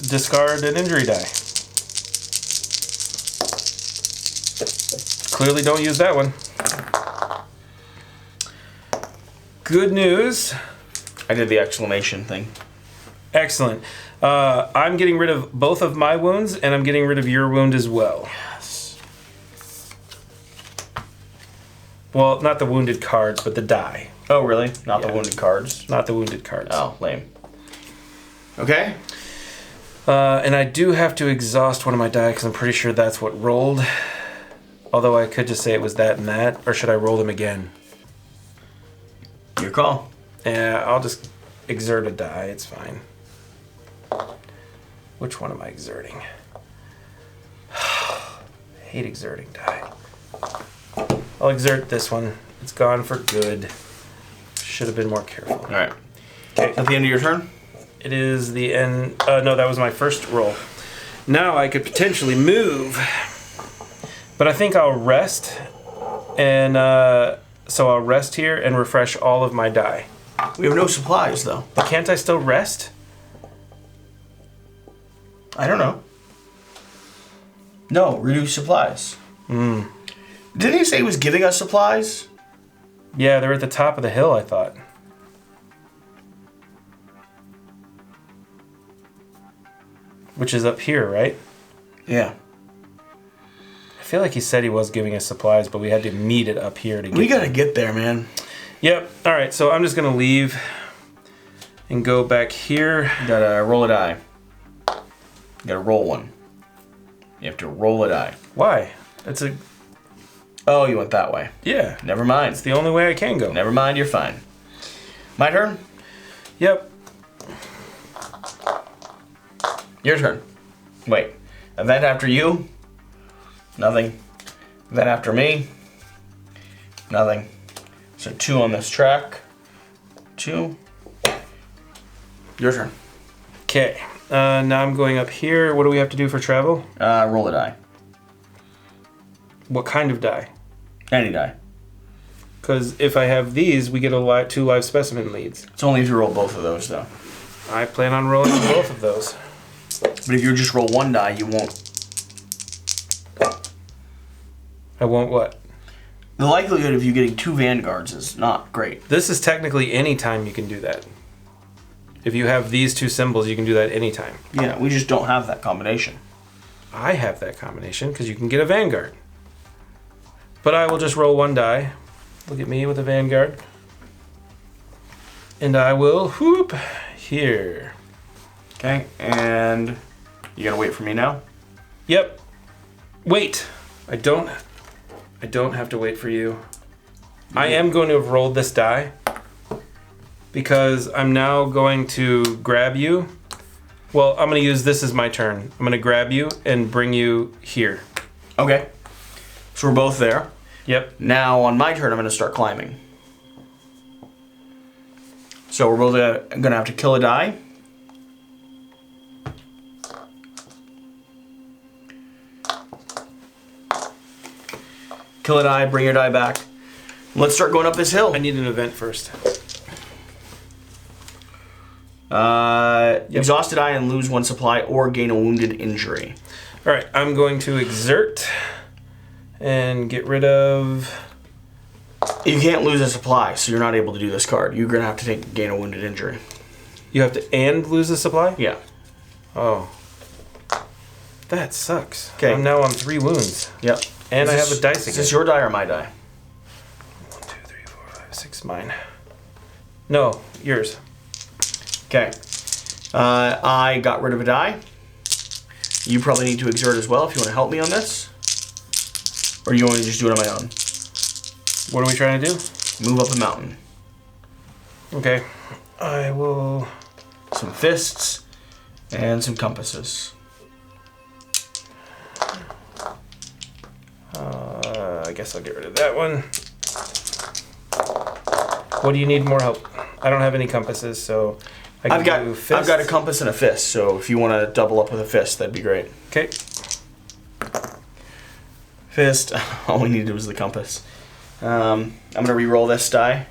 Speaker 2: discard an injury die. Clearly don't use that one. Good news.
Speaker 1: I did the exclamation thing.
Speaker 2: Excellent. I'm getting rid of both of my wounds, and I'm getting rid of your wound as well.
Speaker 1: Yes.
Speaker 2: Well, not the wounded cards, but the die.
Speaker 1: Oh, really? Not the wounded cards?
Speaker 2: Not the wounded cards.
Speaker 1: Oh, lame. Okay.
Speaker 2: And I do have to exhaust one of my die, because I'm pretty sure that's what rolled. Although I could just say it was that and that, or should I roll them again?
Speaker 1: Your call.
Speaker 2: Yeah, I'll just exert a die, it's fine. Which one am I exerting? I hate exerting die. I'll exert this one. It's gone for good. Should have been more careful.
Speaker 1: Alright.
Speaker 2: Okay.
Speaker 1: At the end of your turn?
Speaker 2: It is the end. No, that was my first roll. Now I could potentially move. But I think I'll rest. And so I'll rest here and refresh all of my die.
Speaker 1: We have no supplies, though.
Speaker 2: But can't I still rest?
Speaker 1: I don't know. No, reduce supplies. Didn't he say he was giving us supplies?
Speaker 2: Yeah, they're at the top of the hill, I thought. Which is up here, right?
Speaker 1: Yeah.
Speaker 2: I feel like he said he was giving us supplies, but we had to meet it up here to get
Speaker 1: We gotta get there, man.
Speaker 2: Yep. All right, so I'm just going to leave and go back here.
Speaker 1: You gotta roll a die. You gotta roll one. You have to roll a die.
Speaker 2: Why? That's a...
Speaker 1: Oh, you went that way.
Speaker 2: Yeah.
Speaker 1: Never mind.
Speaker 2: It's the only way I can go.
Speaker 1: Never mind, you're fine. My turn?
Speaker 2: Yep.
Speaker 1: Your turn. Wait. Event after you? Nothing. Event after me? Nothing. So 2 on this track. 2. Your turn.
Speaker 2: Okay. Now I'm going up here. What do we have to do for travel?
Speaker 1: Roll a die.
Speaker 2: What kind of die?
Speaker 1: Any die.
Speaker 2: Because if I have these, we get 2 live specimen leads.
Speaker 1: It's only if you roll both of those, though.
Speaker 2: I plan on rolling both of those.
Speaker 1: But if you just roll 1 die, you won't.
Speaker 2: I won't what?
Speaker 1: The likelihood of you getting 2 Vanguards is not great.
Speaker 2: This is technically any time you can do that. If you have these 2 symbols, you can do that anytime.
Speaker 1: Yeah, we just don't have that combination.
Speaker 2: I have that combination because you can get a Vanguard. But I will just roll 1 die. Look at me with a Vanguard. And I will whoop here.
Speaker 1: Okay, and you gotta wait for me now?
Speaker 2: Yep. Wait. I don't have to wait for you. I am going to have rolled this die because I'm now going to grab you. Well, I'm going to use this as my turn. I'm going to grab you and bring you here.
Speaker 1: Okay. So we're both there.
Speaker 2: Yep.
Speaker 1: Now on my turn, I'm gonna start climbing. So we're both gonna have to kill a die. Kill a die, bring your die back. Let's start going up this hill.
Speaker 2: I need an event first.
Speaker 1: Exhaust a die and lose 1 supply or gain a wounded injury.
Speaker 2: All right, I'm going to exert and get rid of...
Speaker 1: You can't lose a supply, so you're not able to do this card. You're gonna have to gain a wounded injury.
Speaker 2: You have to and lose a supply?
Speaker 1: Yeah.
Speaker 2: Oh. That sucks.
Speaker 1: Okay.
Speaker 2: I'm now on 3 wounds.
Speaker 1: Yep.
Speaker 2: And I have a dice again.
Speaker 1: Is this your die or my die?
Speaker 2: 1, 2, 3, 4, 5, 6, mine. No, yours.
Speaker 1: Okay. I got rid of a die. You probably need to exert as well if you want to help me on this. Or you want to just do it on my own?
Speaker 2: What are we trying to do?
Speaker 1: Move up a mountain.
Speaker 2: Okay. I will...
Speaker 1: Some fists and some compasses.
Speaker 2: I guess I'll get rid of that one. What do you need more help? I don't have any compasses, so I can do fists.
Speaker 1: I've got a compass and a fist, so if you want to double up with a fist, that'd be great.
Speaker 2: Okay.
Speaker 1: Fist. All we needed was the compass. I'm gonna re-roll this die.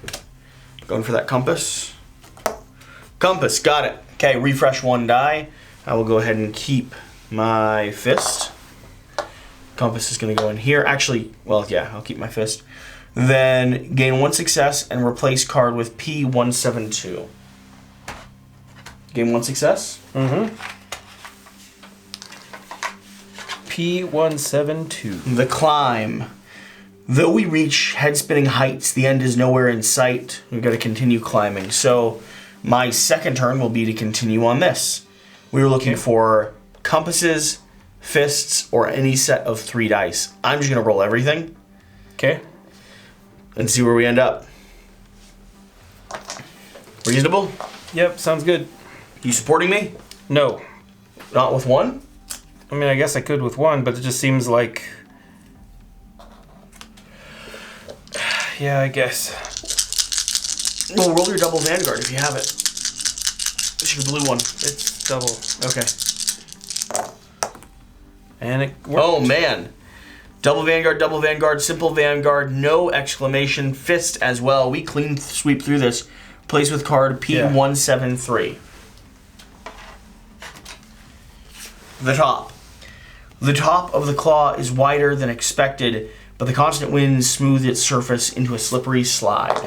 Speaker 1: Going for that compass. Compass, got it. Okay, refresh 1 die. I will go ahead and keep my fist. Compass is gonna go in here. Actually, well, yeah, I'll keep my fist. Then gain 1 success and replace card with P172. Gain 1 success.
Speaker 2: Mm-hmm. P172.
Speaker 1: The climb. Though we reach head-spinning heights, the end is nowhere in sight. We've got to continue climbing. So my second turn will be to continue on this. We were looking for compasses, fists, or any set of 3 dice. I'm just going to roll everything.
Speaker 2: Okay.
Speaker 1: And see where we end up. Reasonable?
Speaker 2: Yep, sounds good.
Speaker 1: You supporting me?
Speaker 2: No.
Speaker 1: Not with 1?
Speaker 2: I mean, I guess I could with 1, but it just seems like... Yeah, I guess.
Speaker 1: Well, roll your double Vanguard if you have it. It's your blue one.
Speaker 2: It's double.
Speaker 1: Okay.
Speaker 2: And it worked.
Speaker 1: Oh, man. Double Vanguard, simple Vanguard, no exclamation, fist as well. We clean sweep through this. Place with card P173. The top. The top of the claw is wider than expected, but the constant winds smooth its surface into a slippery slide.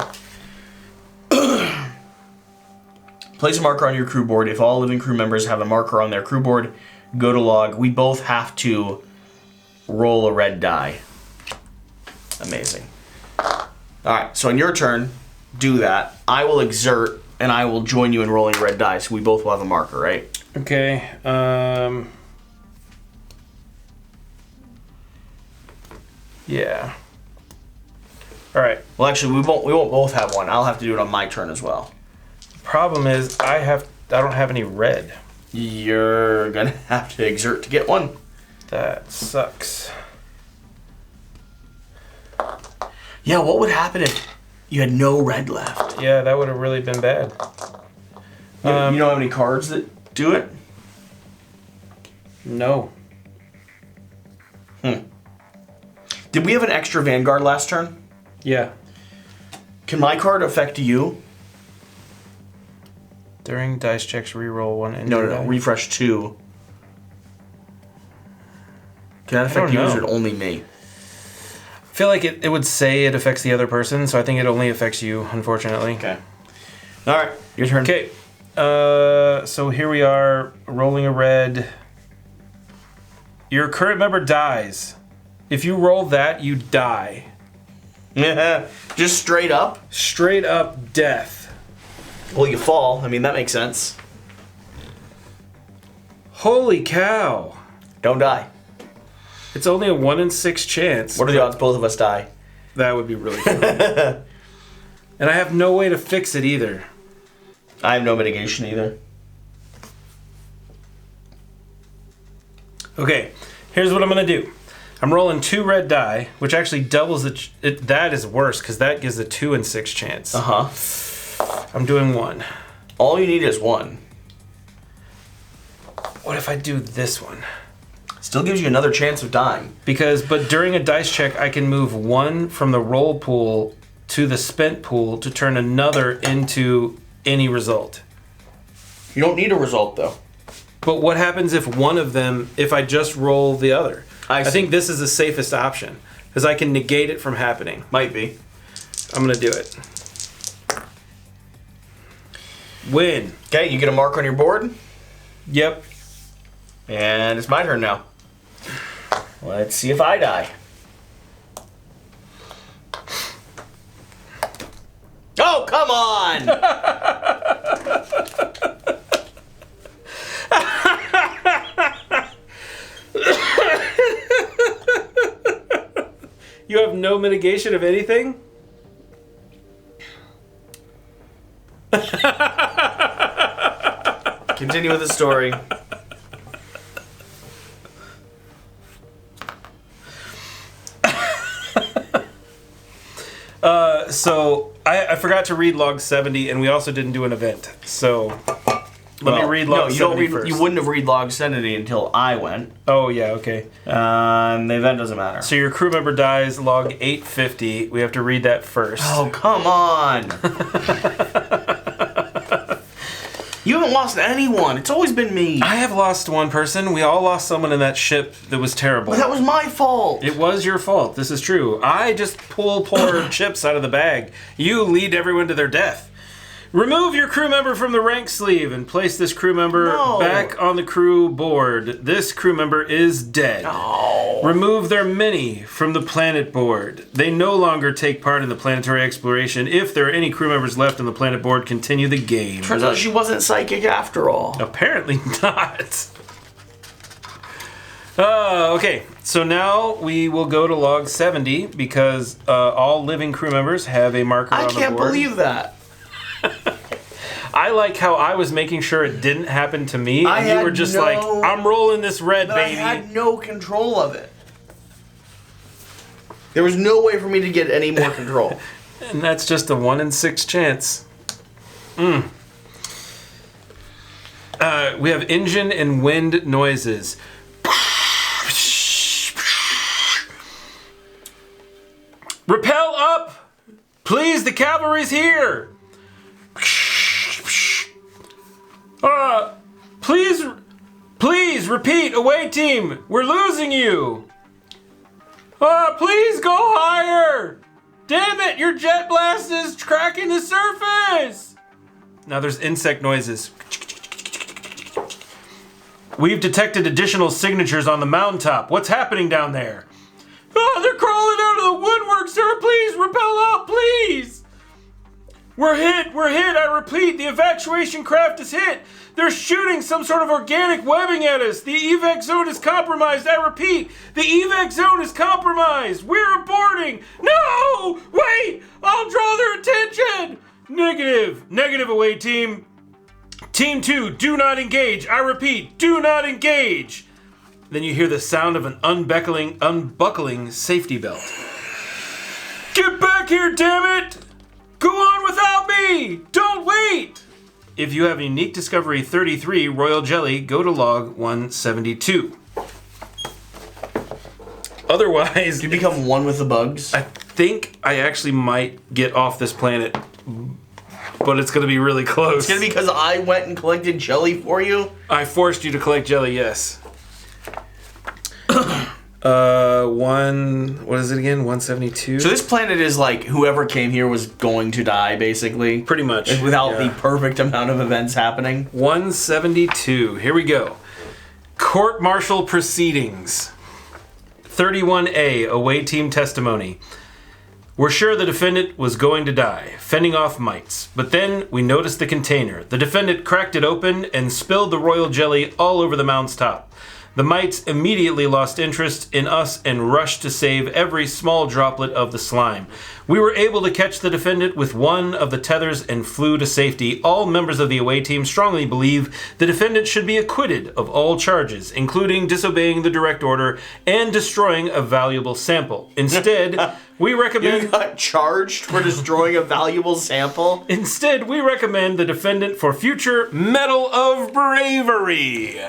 Speaker 1: Place a marker on your crew board. If all living crew members have a marker on their crew board, go to log. We both have to roll a red die. Amazing. Alright, so on your turn, do that. I will exert, and I will join you in rolling a red die, so we both will have a marker, right?
Speaker 2: Okay, yeah. Alright.
Speaker 1: Well, actually, we won't both have one. I'll have to do it on my turn as well.
Speaker 2: Problem is, I don't have any red.
Speaker 1: You're gonna have to exert to get one.
Speaker 2: That sucks.
Speaker 1: Yeah, what would happen if you had no red left?
Speaker 2: Yeah, that would have really been bad.
Speaker 1: You don't have any cards that do it?
Speaker 2: No.
Speaker 1: Did we have an extra Vanguard last turn?
Speaker 2: Yeah.
Speaker 1: Can my card affect you?
Speaker 2: During dice checks, reroll 1 and
Speaker 1: No. Refresh 2. Can that affect you, or is it only me?
Speaker 2: feel like it would say it affects the other person, so I think it only affects you, unfortunately.
Speaker 1: Okay. All right, your turn.
Speaker 2: Okay. So here we are, rolling a red. Your current member dies. If you roll that, you die.
Speaker 1: Yeah. Just straight up?
Speaker 2: Straight up death.
Speaker 1: Well, you fall. I mean, that makes sense.
Speaker 2: Holy cow.
Speaker 1: Don't die.
Speaker 2: It's only a 1 in 6 chance.
Speaker 1: What are the odds both of us die?
Speaker 2: That would be really fun. And I have no way to fix it either.
Speaker 1: I have no mitigation either.
Speaker 2: Okay, here's what I'm going to do. I'm rolling 2 red die, which actually doubles that is worse, because that gives a 2 in 6 chance.
Speaker 1: Uh-huh.
Speaker 2: I'm doing 1.
Speaker 1: All you need is 1.
Speaker 2: What if I do this one?
Speaker 1: Still gives you another chance of dying.
Speaker 2: But during a dice check, I can move 1 from the roll pool to the spent pool to turn another into any result.
Speaker 1: You don't need a result, though.
Speaker 2: But what happens if one of them, if I just roll the other?
Speaker 1: I
Speaker 2: think this is the safest option, because I can negate it from happening.
Speaker 1: Might be.
Speaker 2: I'm going to do it. Win.
Speaker 1: Okay, you get a mark on your board.
Speaker 2: Yep.
Speaker 1: And it's my turn now. Let's see if I die. Oh, come on!
Speaker 2: You have no mitigation of anything?
Speaker 1: Continue with the story.
Speaker 2: So I forgot to read log 70, and we also didn't do an event. So let me read log 70 first.
Speaker 1: You wouldn't have read log 70 until I went.
Speaker 2: Oh, yeah, okay.
Speaker 1: The event doesn't matter.
Speaker 2: So your crew member dies, log 850. We have to read that first.
Speaker 1: Oh, come on. You haven't lost anyone. It's always been me.
Speaker 2: I have lost one person. We all lost someone in that ship that was terrible.
Speaker 1: But that was my fault.
Speaker 2: It was your fault. This is true. I just pull poor chips out of the bag. You lead everyone to their death. Remove your crew member from the rank sleeve and place this crew member back on the crew board. This crew member is dead.
Speaker 1: No.
Speaker 2: Remove their mini from the planet board. They no longer take part in the planetary exploration. If there are any crew members left on the planet board, continue the game.
Speaker 1: Turns out she wasn't psychic after all.
Speaker 2: Apparently not. Okay, so now we will go to log 70 because all living crew members have a marker on the board.
Speaker 1: I can't believe that.
Speaker 2: I like how I was making sure it didn't happen to me, and you were just like, I'm rolling this red, baby.
Speaker 1: I had no control of it. There was no way for me to get any more control.
Speaker 2: And that's just a 1 in 6 chance. We have engine and wind noises. Rappel up! Please, the cavalry's here! Please repeat, away team, we're losing you. Please go higher. Damn it, your jet blast is cracking the surface. Now there's insect noises. We've detected additional signatures on the mountaintop. What's happening down there? Oh, they're crawling out of the woodwork, sir. Please rappel up, please. We're hit, I repeat, the evacuation craft is hit. They're shooting some sort of organic webbing at us. The evac zone is compromised, I repeat, the evac zone is compromised. We're aborting. No, wait, I'll draw their attention. Negative away team. Team 2, do not engage, I repeat, do not engage. Then you hear the sound of an unbuckling safety belt. Get back here, damn it! Go on without me! Don't wait! If you have unique discovery 33 royal jelly, go to log 172. Otherwise,
Speaker 1: You become one with the bugs.
Speaker 2: I think I actually might get off this planet, but it's going to be really close.
Speaker 1: It's gonna be because I went and collected jelly for you.
Speaker 2: I forced you to collect jelly, yes. What is it again? 172?
Speaker 1: So this planet is like whoever came here was going to die, basically.
Speaker 2: Pretty much.
Speaker 1: Without the perfect amount of events happening.
Speaker 2: 172. Here we go. Court-martial proceedings. 31A, away team testimony. We're sure the defendant was going to die, fending off mites. But then we noticed the container. The defendant cracked it open and spilled the royal jelly all over the mound's top. The mites immediately lost interest in us and rushed to save every small droplet of the slime. We were able to catch the defendant with one of the tethers and flew to safety. All members of the away team strongly believe the defendant should be acquitted of all charges, including disobeying the direct order and destroying a valuable sample. Instead, we recommend...
Speaker 1: You got charged for destroying a valuable sample?
Speaker 2: Instead, we recommend the defendant for future Medal of Bravery.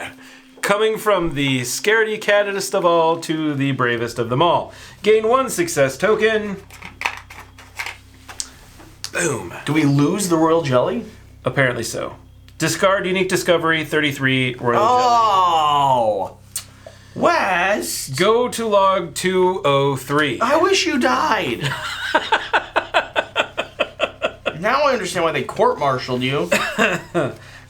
Speaker 2: Coming from the scaredy-catedest of all to the bravest of them all. Gain 1 success token. Boom.
Speaker 1: Do we lose the royal jelly?
Speaker 2: Apparently so. Discard unique discovery, 33 royal
Speaker 1: Oh! Wes!
Speaker 2: jelly. Go to log 203.
Speaker 1: I wish you died. Now I understand why they court-martialed you.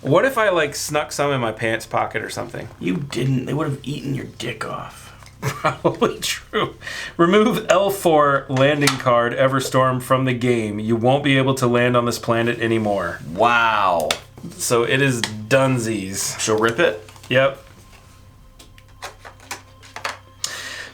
Speaker 2: What if I, snuck some in my pants pocket or something?
Speaker 1: You didn't. They would have eaten your dick off.
Speaker 2: Probably true. Remove L4 landing card Everstorm from the game. You won't be able to land on this planet anymore.
Speaker 1: Wow.
Speaker 2: So it is dunsies.
Speaker 1: So rip it?
Speaker 2: Yep.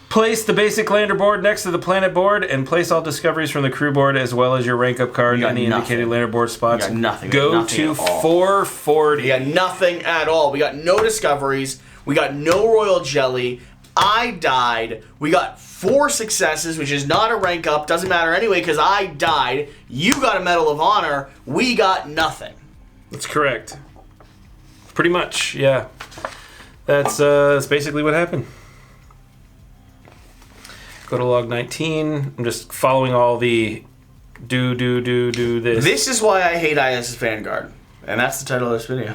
Speaker 2: Place the basic lander board next to the planet board and place all discoveries from the crew board as well as your rank up card in the indicated lander board spots.
Speaker 1: We got nothing.
Speaker 2: Go to 440.
Speaker 1: We got nothing at all. We got no discoveries. We got no royal jelly. I died. We got 4 successes, which is not a rank up. Doesn't matter anyway because I died. You got a Medal of Honor. We got nothing.
Speaker 2: That's correct. Pretty much, yeah. That's basically what happened. Go to log 19. I'm just following all the do this.
Speaker 1: This is why I hate ISS Vanguard. And that's the title of this video.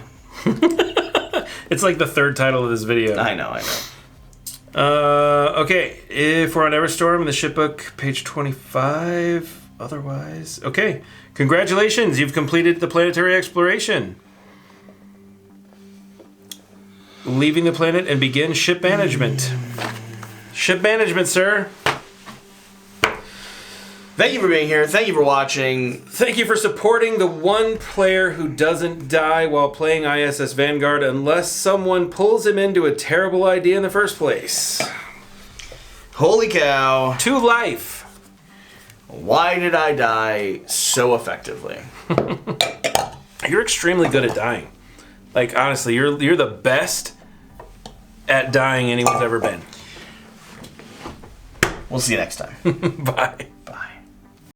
Speaker 2: It's like the 3rd title of this video.
Speaker 1: I know.
Speaker 2: Okay. If we're on Everstorm, the shipbook, page 25. Otherwise, okay. Congratulations. You've completed the planetary exploration. Leaving the planet and begin ship management. Ship management, sir.
Speaker 1: Thank you for being here. Thank you for watching.
Speaker 2: Thank you for supporting the one player who doesn't die while playing ISS Vanguard unless someone pulls him into a terrible idea in the first place.
Speaker 1: Holy cow.
Speaker 2: To life.
Speaker 1: Why did I die so effectively?
Speaker 2: You're extremely good at dying. Like, honestly, you're the best at dying anyone's ever been.
Speaker 1: We'll see you next time.
Speaker 2: Bye.